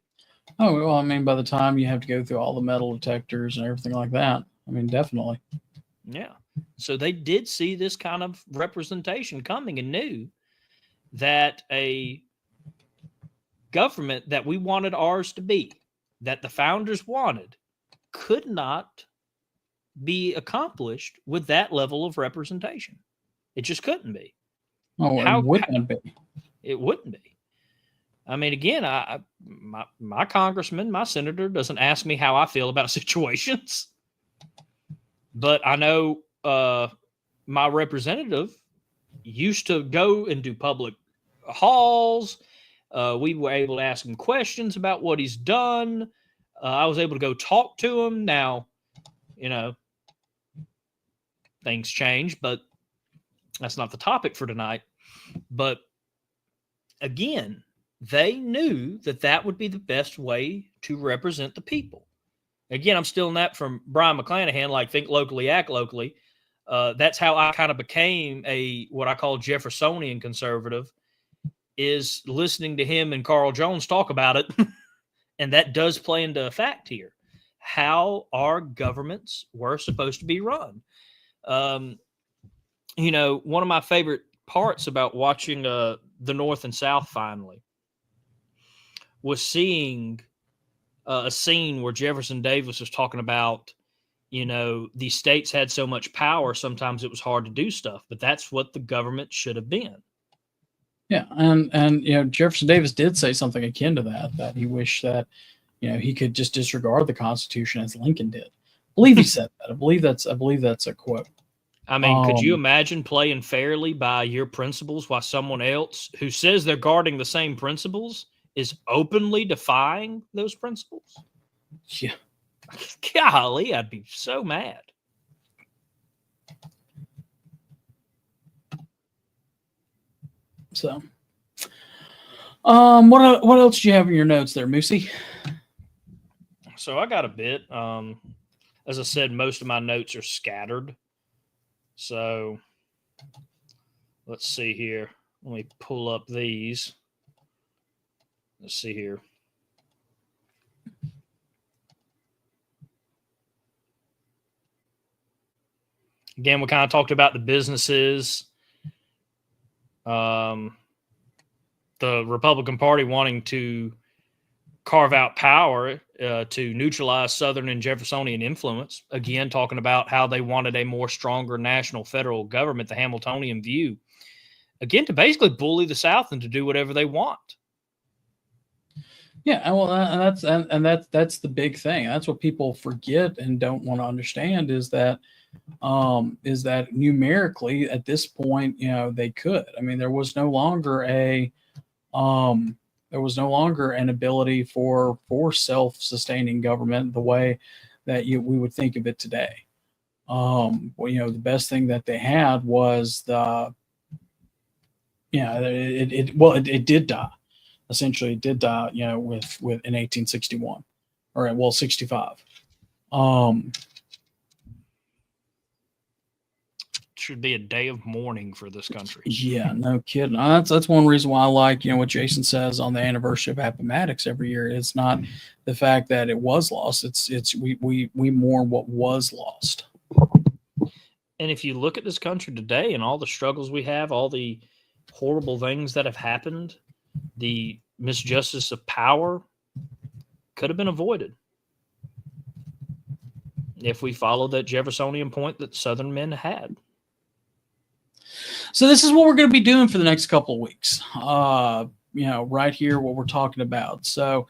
Oh, well, I mean, by the time you have to go through all the metal detectors and everything like that, I mean, definitely. Yeah. So they did see this kind of representation coming and knew that a government that we wanted ours to be, that the founders wanted, could not be accomplished with that level of representation. It just couldn't be. Oh, it wouldn't be. It wouldn't be. I mean, again, my congressman, my senator doesn't ask me how I feel about situations, but I know my representative used to go and do public halls. We were able to ask him questions about what he's done. I was able to go talk to him. Now, things change, but that's not the topic for tonight. But again, they knew that that would be the best way to represent the people. Again, I'm stealing that from Brian McClanahan, like think locally, act locally. That's how I kind of became what I call Jeffersonian conservative, is listening to him and Carl Jones talk about it. And that does play into effect here, how our governments were supposed to be run. One of my favorite parts about watching the North and South finally was seeing a scene where Jefferson Davis was talking about, these states had so much power, sometimes it was hard to do stuff, but that's what the government should have been. Yeah, and Jefferson Davis did say something akin to that he wished that he could just disregard the Constitution as Lincoln did. I believe he said that. I believe that's a quote. I mean, could you imagine playing fairly by your principles while someone else who says they're guarding the same principles is openly defying those principles? Yeah. Golly, I'd be so mad. So, what else do you have in your notes there, Moosey? So I got a bit. As I said, most of my notes are scattered. So let's see here. Let me pull up these. Let's see here. Again, we kind of talked about the businesses. The Republican Party wanting to carve out power to neutralize Southern and Jeffersonian influence. Again, talking about how they wanted a more stronger national federal government, the Hamiltonian view. Again, to basically bully the South and to do whatever they want. Yeah, well, that's the big thing. That's what people forget and don't want to understand is that numerically at this point, they could. I mean, there was no longer an ability for self-sustaining government the way that we would think of it today. The best thing that they had was it did die. Essentially, it did die, with in 1861, or 65. Should be a day of mourning for this country. Yeah, no kidding. That's one reason why I like, what Jason says on the anniversary of Appomattox every year. It's not the fact that it was lost. It's we mourn what was lost. And if you look at this country today and all the struggles we have, all the horrible things that have happened, the misjustice of power could have been avoided if we followed that Jeffersonian point that Southern men had. So this is what we're going to be doing for the next couple of weeks. Right here, what we're talking about. So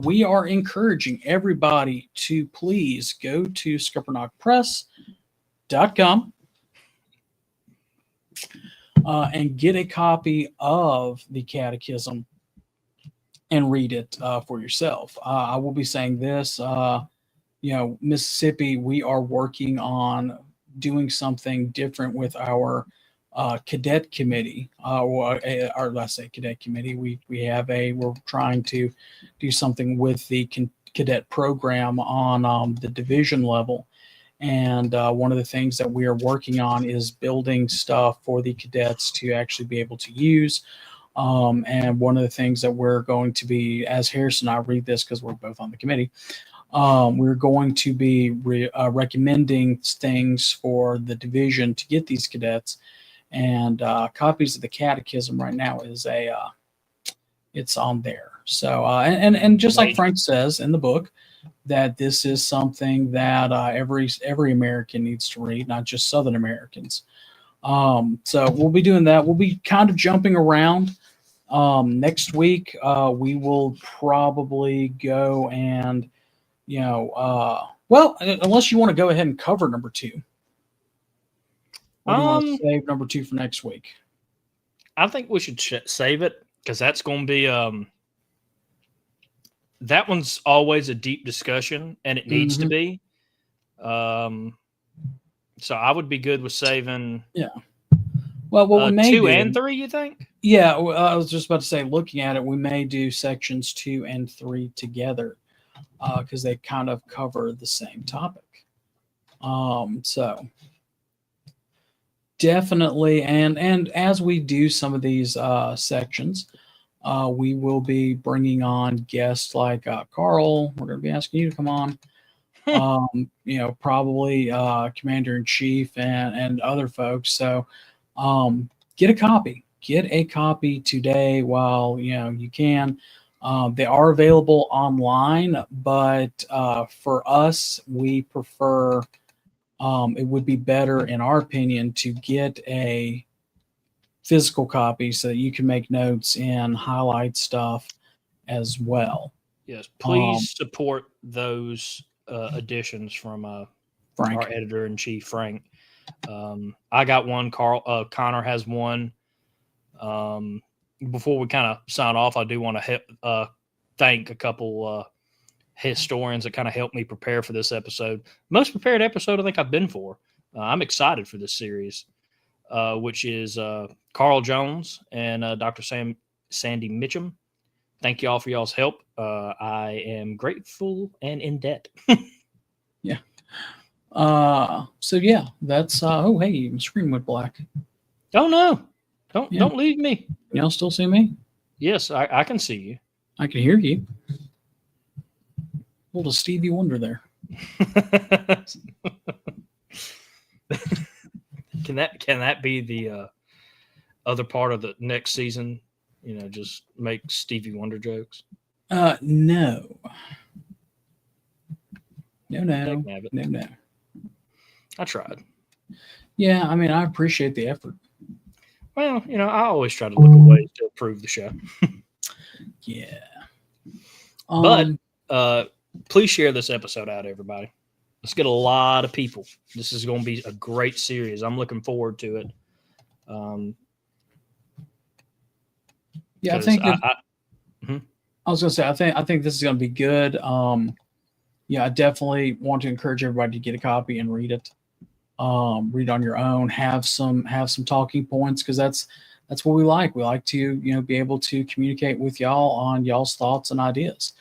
we are encouraging everybody to please go to ScupperKnockPress.com and get a copy of the Catechism and read it for yourself. I will be saying this, Mississippi, we are working on doing something different with our cadet committee, or let's say cadet committee. We're trying to do something with the cadet program on the division level. And one of the things that we are working on is building stuff for the cadets to actually be able to use. And one of the things that we're going to be, as Harrison and I read this because we're both on the committee, we're going to be recommending things for the division to get these cadets. And copies of the catechism right now is it's on there. So and just like Frank says in the book, that this is something that every American needs to read, not just Southern Americans. So we'll be doing that. We'll be kind of jumping around. Next week, we will probably go and, well, unless you want to go ahead and cover number 2. Or do you want to save number 2 for next week? I think we should save it because that's going to be that one's always a deep discussion, and it needs to be. So I would be good with saving. Yeah. Well, what we may 2 do, and 3, you think? Yeah, I was just about to say, looking at it, we may do sections 2 and 3 together because they kind of cover the same topic. So definitely, and as we do some of these sections, we will be bringing on guests like Carl. We're going to be asking you to come on. Probably Commander-in-Chief and other folks. So get a copy. Get a copy today while you can. They are available online, but for us, we prefer. It would be better, in our opinion, to get a physical copy so that you can make notes and highlight stuff as well. Yes, please support those additions from Frank, our editor-in-chief, Frank. I got one. Connor has one. Before we kind of sign off, I do want to thank a couple historians that kind of helped me prepare for this episode. Most prepared episode I think I've been for. I'm excited for this series, which is Carl Jones and Dr. Sandy Mitchum. Thank you all for y'all's help. I am grateful and in debt. Yeah. So yeah, that's oh hey, my screen went black. Oh no. Don't leave me. Y'all still see me? Yes, I can see you. I can hear you. Little Stevie Wonder there. Can that be the other part of the next season? Just make Stevie Wonder jokes. No. I tried. Yeah, I mean, I appreciate the effort. Well, I always try to look at ways to improve the show. Yeah. But please share this episode out, everybody. Let's get a lot of people. This is going to be a great series. I'm looking forward to it. Yeah, I think I was going to say, I think this is going to be good. I definitely want to encourage everybody to get a copy and read it. Read on your own, have some talking points, because that's what we like. We like to, be able to communicate with y'all on y'all's thoughts and ideas.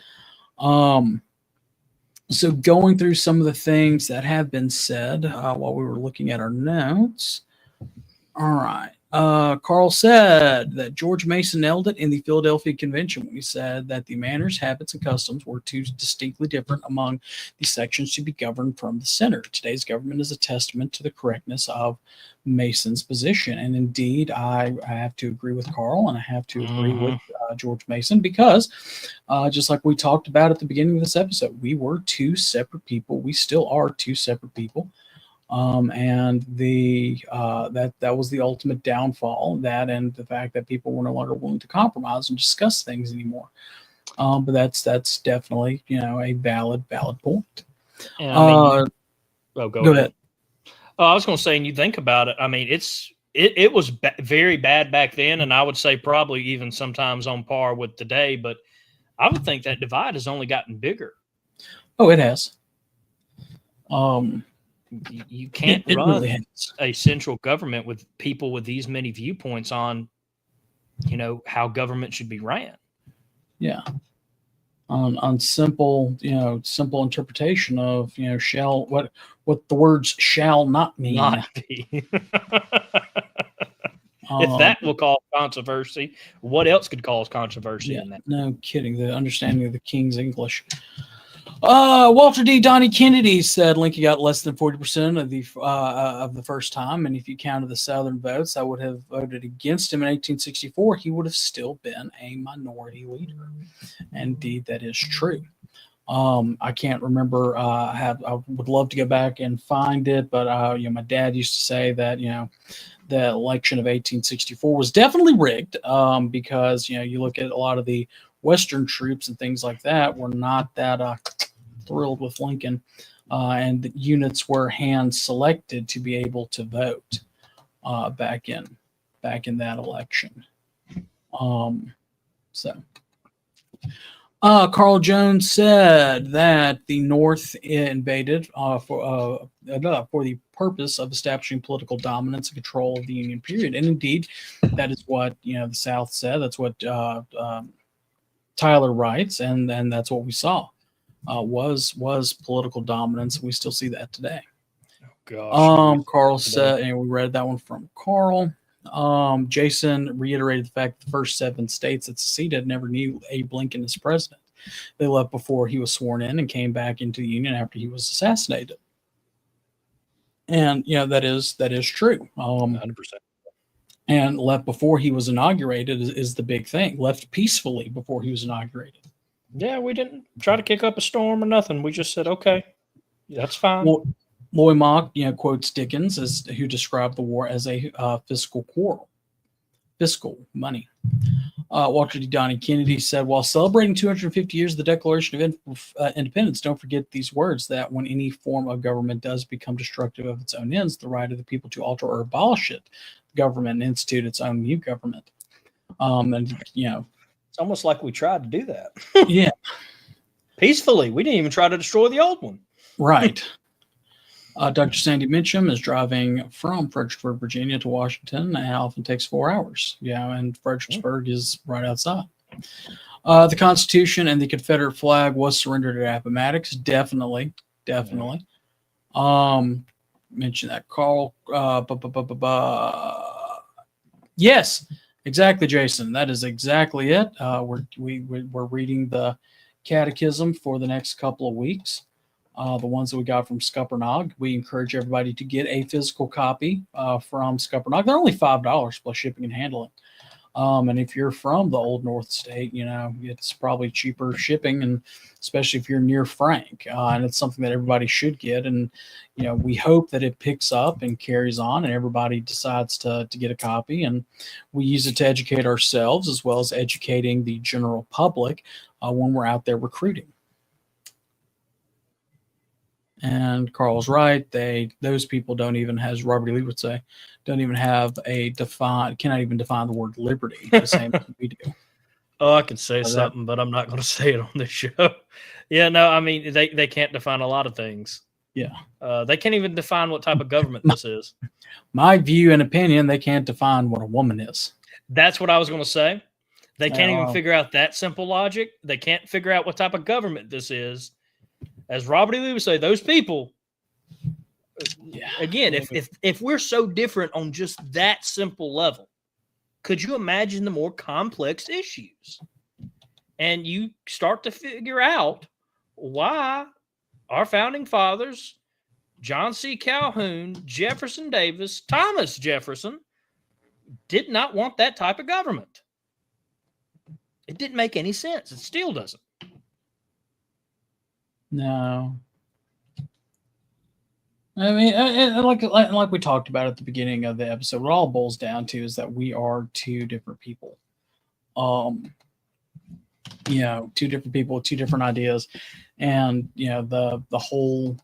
So going through some of the things that have been said while we were looking at our notes. All right. Carl said that George Mason nailed it in the Philadelphia Convention when he said that the manners, habits, and customs were too distinctly different among the sections to be governed from the center. Today's government is a testament to the correctness of Mason's position. And indeed, I have to agree with Carl, and I have to agree with George Mason, because just like we talked about at the beginning of this episode, we were 2 separate people. We still are 2 separate people. And that was the ultimate downfall, that and the fact that people were no longer willing to compromise and discuss things anymore. But that's definitely, a valid point. Go ahead. I was going to say, and you think about it, I mean, it was very bad back then, and I would say probably even sometimes on par with today, but I would think that divide has only gotten bigger. Oh, it has. You can't It run really is. a central government with people with these many viewpoints on, how government should be ran. Yeah. On simple, simple interpretation of, shall, what the words shall not mean. Not be. If Um, that will cause controversy, what else could cause controversy yeah, in that? no kidding. The understanding of the King's English. Walter D. Donnie Kennedy said Lincoln got less than 40% of the first time, and if you counted the Southern votes, I would have voted against him in 1864. He would have still been a minority leader. Indeed, that is true. I can't remember. I would love to go back and find it, but my dad used to say that the election of 1864 was definitely rigged, because you look at a lot of the Western troops and things like that were not that thrilled with Lincoln, and the units were hand selected to be able to vote back in that election. Carl Jones said that the North invaded for the purpose of establishing political dominance and control of the Union period, and indeed, that is what the South said. That's what Tyler writes, and that's what we saw was political dominance. We still see that today. Oh, gosh. Carl said, and we read that one from Carl. Jason reiterated the fact that the first 7 states that seceded never knew Abe Lincoln as president. They left before he was sworn in and came back into the Union after he was assassinated. And that is true. 100%. And left before he was inaugurated is the big thing. Left peacefully before he was inaugurated. Yeah, we didn't try to kick up a storm or nothing. We just said, okay, that's fine. Well, Loy Mock, quotes Dickens who described the war as a fiscal quarrel, fiscal money. Walter D. Donnie Kennedy said, while celebrating 250 years of the Declaration of Independence, don't forget these words, that when any form of government does become destructive of its own ends, the right of the people to alter or abolish it, the government and institute its own new government. It's almost like we tried to do that. Yeah. Peacefully. We didn't even try to destroy the old one. Right. Dr. Sandy Mitchum is driving from Fredericksburg, Virginia to Washington. It often takes 4 hours. And Fredericksburg is right outside. The Constitution and the Confederate flag was surrendered at Appomattox. Definitely. Mention that, Carl. Yes, exactly, Jason. That is exactly it. We're reading the Catechism for the next couple of weeks. The ones that we got from Scuppernong. We encourage everybody to get a physical copy from Scuppernong. They're only $5 plus shipping and handling. And if you're from the Old North State, it's probably cheaper shipping, and especially if you're near Frank. And it's something that everybody should get. And, we hope that it picks up and carries on and everybody decides to get a copy. And we use it to educate ourselves as well as educating the general public when we're out there recruiting. And Carl's right. Those people don't even, as Robert E. Lee would say, don't even have cannot even define the word liberty the same as we do. Oh, I can say something, but I'm not going to say it on this show. Yeah, no, I mean, they can't define a lot of things. Yeah. They can't even define what type of government this is. My view and opinion, they can't define what a woman is. That's what I was going to say. They can't even figure out that simple logic. They can't figure out what type of government this is. As Robert E. Lee would say, those people, again, if we're so different on just that simple level, could you imagine the more complex issues? And you start to figure out why our founding fathers, John C. Calhoun, Jefferson Davis, Thomas Jefferson, did not want that type of government. It didn't make any sense. It still doesn't. No. I mean, like we talked about at the beginning of the episode, what it all boils down to is that we are two different people. Two different people with two different ideas. And, the whole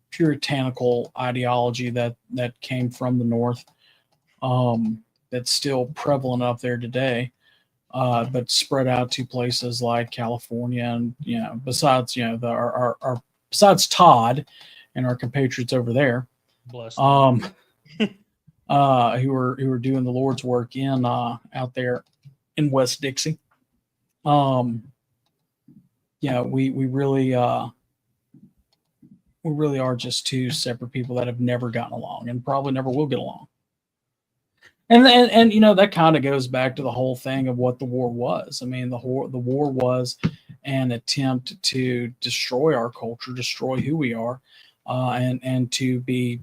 puritanical ideology that came from the North, that's still prevalent up there today, but spread out to places like California and, besides, besides Todd and our compatriots over there, Bless. who were doing the Lord's work in out there in West Dixie. Yeah, we really are just two separate people that have never gotten along and probably never will get along. And that kind of goes back to the whole thing of what the war was. I mean, the war was an attempt to destroy our culture, destroy who we are, and to be,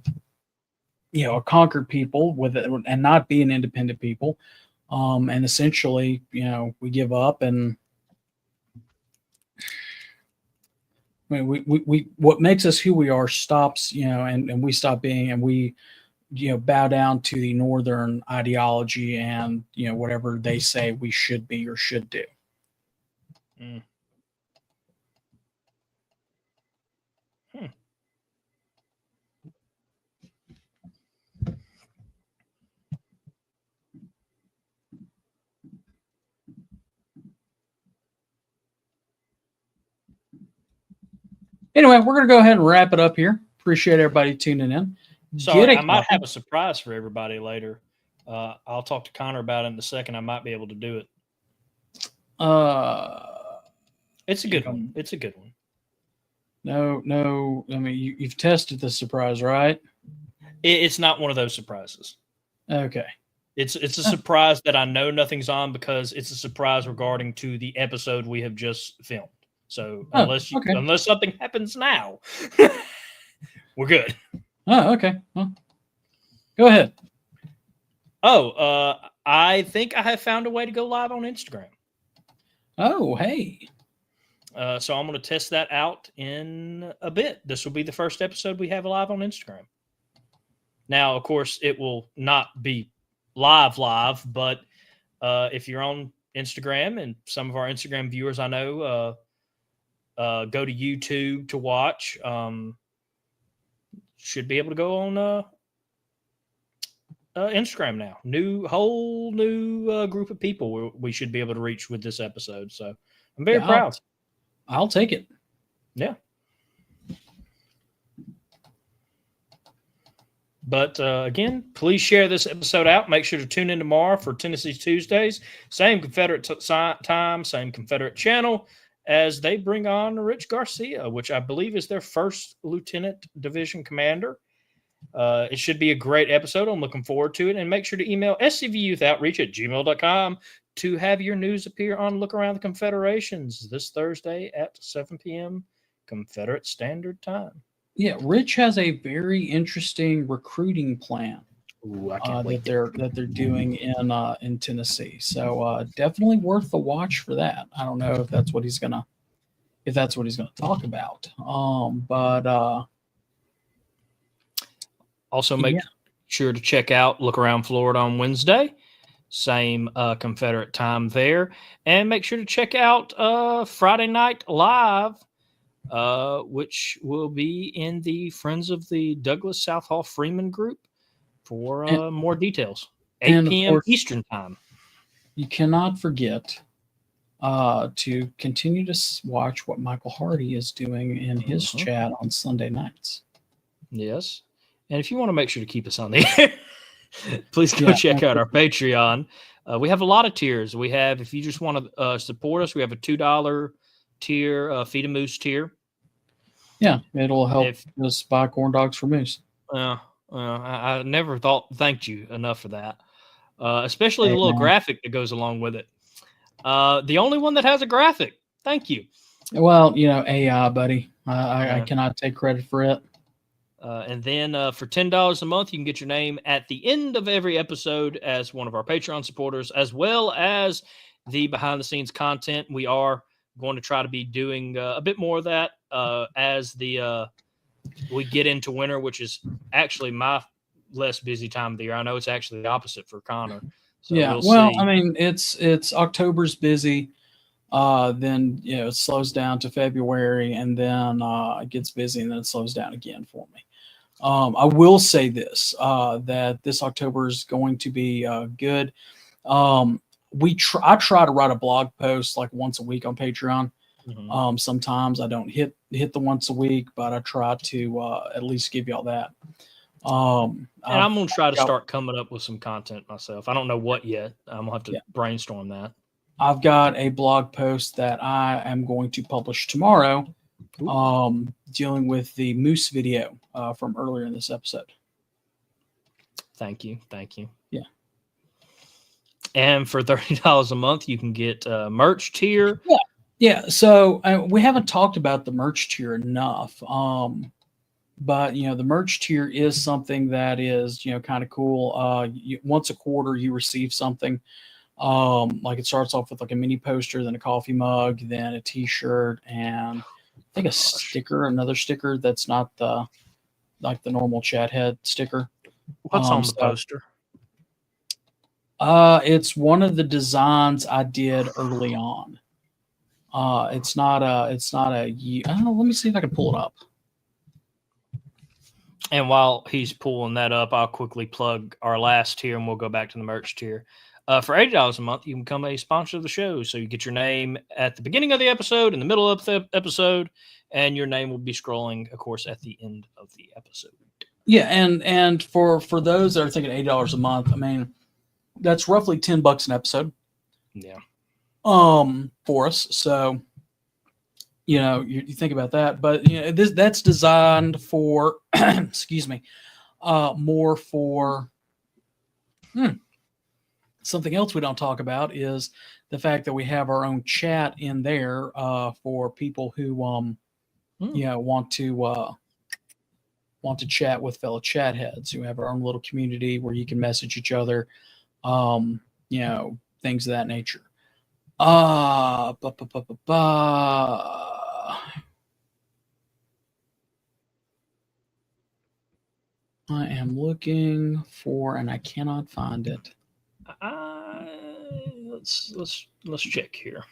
a conquered people with it, and not be an independent people. And essentially, we give up, and I mean, we what makes us who we are stops, and we stop being, and we, bow down to the Northern ideology and, whatever they say we should be or should do. Mm. Anyway, we're going to go ahead and wrap it up here. Appreciate everybody tuning in. Sorry, I might have a surprise for everybody later. I'll talk to Connor about it in a second. I might be able to do it. It's a good one. It's a good one. No. I mean, you've tested the surprise, right? It's not one of those surprises. Okay. It's a surprise that I know nothing's on, because it's a surprise regarding to the episode we have just filmed. So unless something happens now, we're good. Oh, okay. Well, go ahead. I think I have found a way to go live on Instagram. Oh, hey. So I'm going to test that out in a bit. This will be the first episode we have live on Instagram. Now, of course, it will not be live, but if you're on Instagram, and some of our Instagram viewers I know go to YouTube to watch, should be able to go on Instagram now. Whole new group of people we should be able to reach with this episode. So I'm very proud. I'll take it. Yeah. But again, please share this episode out. Make sure to tune in tomorrow for Tennessee Tuesdays. Same Confederate time, same Confederate channel, as they bring on Rich Garcia, which I believe is their first Lieutenant Division Commander. It should be a great episode. I'm looking forward to it. And make sure to email scvuyouthoutreach@gmail.com to have your news appear on Look Around the Confederations this Thursday at 7 p.m. Confederate Standard Time. Yeah, Rich has a very interesting recruiting plan. Ooh, I can't wait. that they're doing in Tennessee. So definitely worth the watch for that. I don't know if that's what he's gonna talk about. But also make sure to check out Look Around Florida on Wednesday. Same Confederate time there. And make sure to check out Friday Night Live, which will be in the Friends of the Douglas Southall Freeman group for more details. 8 p.m. Eastern time. You cannot forget to continue to watch what Michael Hardy is doing in his chat on Sunday nights. Yes. And if you want to make sure to keep us on the air, please go check out our Patreon. We have a lot of tiers. We have, if you just want to support us, we have a $2 tier, Feed a Moose tier. Yeah, it'll help us buy corn dogs for Moose. I never thanked you enough for that, especially the little graphic that goes along with it. The only one that has a graphic. Thank you. Well, AI, buddy. I cannot take credit for it. And then for $10 a month, you can get your name at the end of every episode as one of our Patreon supporters, as well as the behind-the-scenes content. We are going to try to be doing a bit more of that as we get into winter, which is actually my less busy time of the year. I know it's actually the opposite for Connor. So yeah, we'll see. I mean, it's October's busy. Then it slows down to February, and then it gets busy, and then it slows down again for me. I will say this, that this October is going to be good. I try to write a blog post like once a week on Patreon. Sometimes I don't hit the once a week, but I try to at least give y'all that. And I'm going to try to start coming up with some content myself. I don't know what yet. I'm going to have to brainstorm that. I've got a blog post that I am going to publish tomorrow, dealing with the moose video from earlier in this episode. Thank you. Yeah. And for $30 a month, you can get merch tier. Yeah. So we haven't talked about the merch tier enough. But, the merch tier is something that is, kind of cool. Once a quarter, you receive something. Like it starts off with like a mini poster, then a coffee mug, then a T-shirt, and I think a sticker, another sticker that's not the normal chat head sticker. What's on the poster? It's one of the designs I did early on. It's not a. I don't know. Let me see if I can pull it up. And while he's pulling that up, I'll quickly plug our last tier, and we'll go back to the merch tier. For $80 a month, you can become a sponsor of the show. So you get your name at the beginning of the episode, in the middle of the episode, and your name will be scrolling, of course, at the end of the episode. Yeah, and for those that are thinking $80 a month, I mean, that's roughly $10 an episode. Yeah. For us. So, you think about that, but that's designed for, excuse me, more for. Something else we don't talk about is the fact that we have our own chat in there for people who want to chat with fellow chat heads. We have our own little community where you can message each other, things of that nature. I am looking for, and I cannot find it. Let's check here.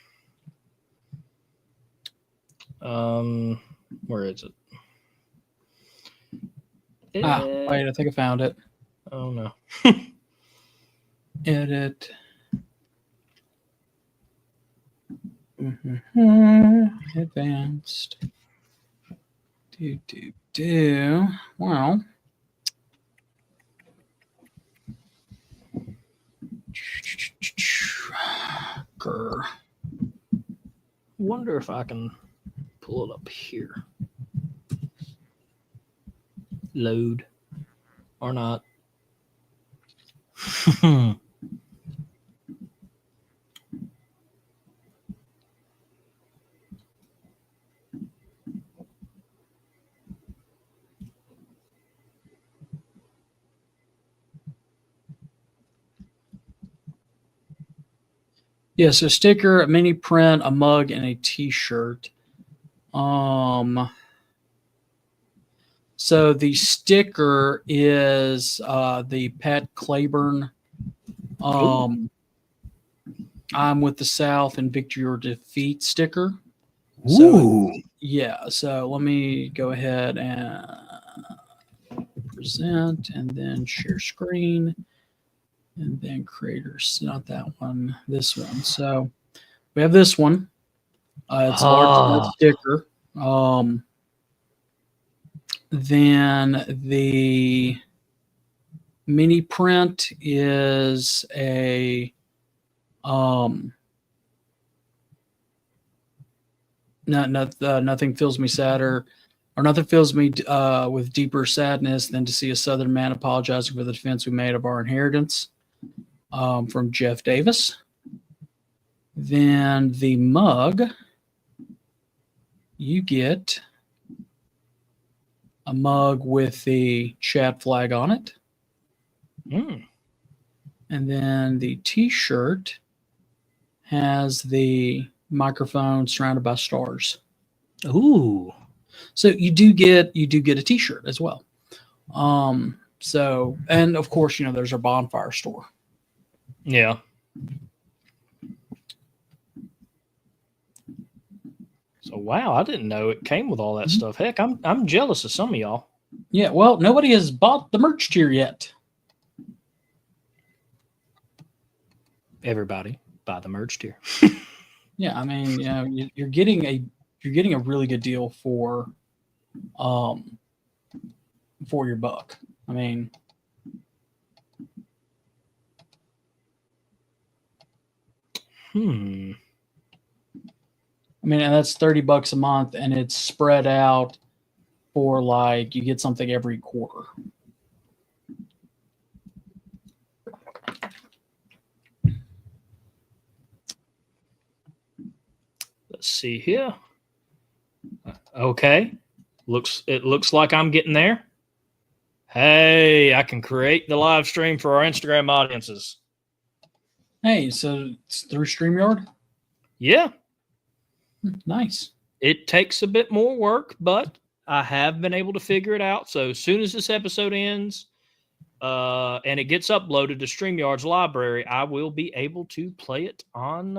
Where is it? Wait, I think I found it. Oh no. Edit. Advanced. Well. Grr. Wonder if I can pull it up here. Load or not. Yeah, so sticker, a mini print, a mug, and a T-shirt. So the sticker is the Pat Claiborne. I'm with the South and victory or defeat sticker. So, yeah, so let me go ahead and present and then share screen. And then creators, not that one, this one. So we have this one. It's a large sticker. Then the mini print is a nothing fills me sadder, or nothing fills me with deeper sadness than to see a Southern man apologizing for the defense we made of our inheritance. From Jeff Davis. Then the mug, you get a mug with the chat flag on it. And then the T-shirt has the microphone surrounded by stars. Ooh. So you do get a T-shirt as well. So, and of course, there's our bonfire store. Yeah. So wow, I didn't know it came with all that stuff. Heck, I'm jealous of some of y'all. Yeah, well, nobody has bought the merch tier yet. Everybody buy the merch tier. Yeah, I mean, you're getting a really good deal for your buck. I mean, and that's $30 a month, and it's spread out for like you get something every quarter. Let's see here. Okay. It looks like I'm getting there. Hey, I can create the live stream for our Instagram audiences. Hey, so it's through StreamYard? Yeah. Nice. It takes a bit more work, but I have been able to figure it out. So as soon as this episode ends and it gets uploaded to StreamYard's library, I will be able to play it on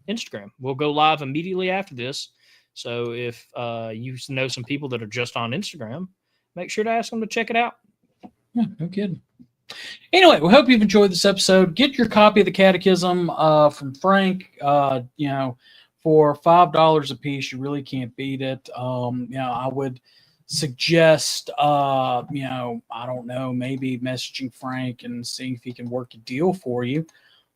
Instagram. We'll go live immediately after this. So if you know some people that are just on Instagram, make sure to ask them to check it out. Yeah, no kidding. Anyway, we hope you've enjoyed this episode. Get your copy of the Catechism from Frank. For $5 a piece, you really can't beat it. I would suggest, I don't know, maybe messaging Frank and seeing if he can work a deal for you.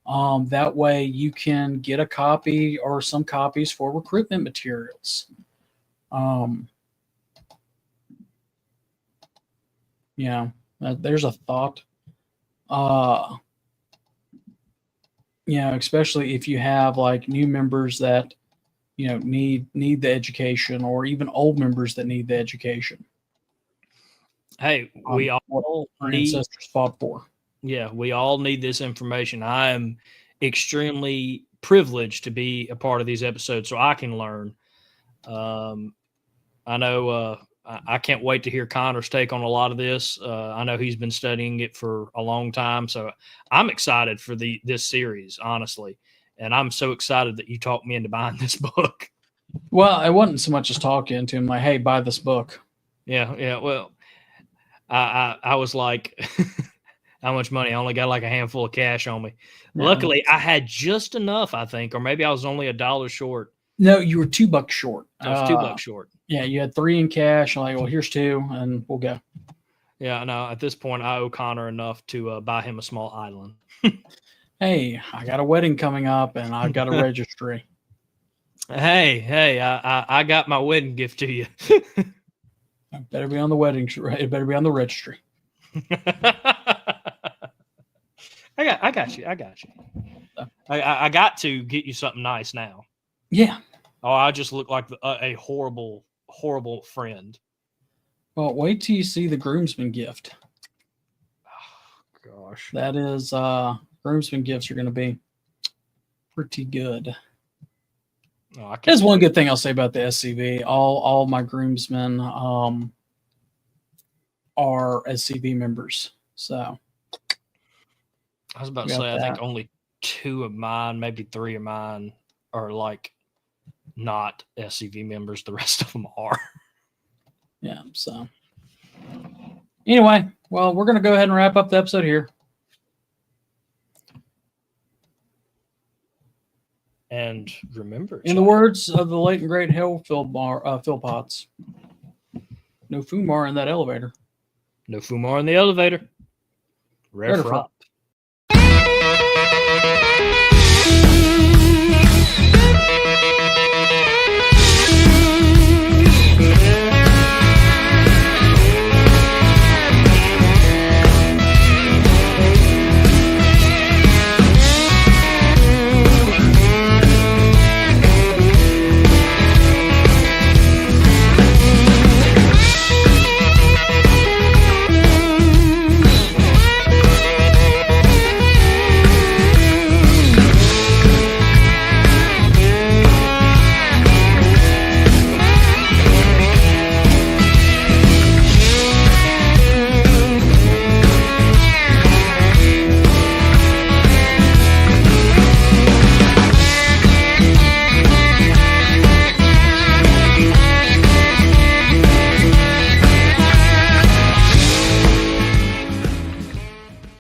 That way you can get a copy or some copies for recruitment materials. There's a thought. Especially if you have like new members that need the education, or even old members that need the education. Hey, we all our need ancestors fought for. Yeah, we all need this information. I am extremely privileged to be a part of these episodes so I can learn. I know I can't wait to hear Connor's take on a lot of this. I know he's been studying it for a long time, so I'm excited for this series, honestly. And I'm so excited that you talked me into buying this book. Well, it wasn't so much as talking to him like, hey, buy this book. Yeah. Well, I was like, how much money? I only got like a handful of cash on me. Yeah. Luckily, I had just enough, I think, or maybe I was only $1 short. No, you were $2 short. I was $2 short. Yeah, you had $3 in cash. I'm like, well, here's $2, and we'll go. Yeah, no, at this point, I owe Connor enough to buy him a small island. Hey, I got a wedding coming up, and I've got a registry. Hey, I got my wedding gift to you. It better be on the wedding. It better be on the registry. I got you. I got to get you something nice now. Yeah. Oh, I just look like a horrible, horrible friend. Well, wait till you see the groomsman gift. Oh, gosh. That is, groomsman gifts are going to be pretty good. There's one good thing I'll say about the SCV. All my groomsmen are SCV members. So I was about to say, I think only 2 of mine, maybe 3 of mine are like not SCV members. The rest of them are. Yeah. So anyway, well, we're going to go ahead and wrap up the episode here. And remember, in the words of the late and great Phil Potts, no Fumar in that elevator. No Fumar in the elevator. Rare frop.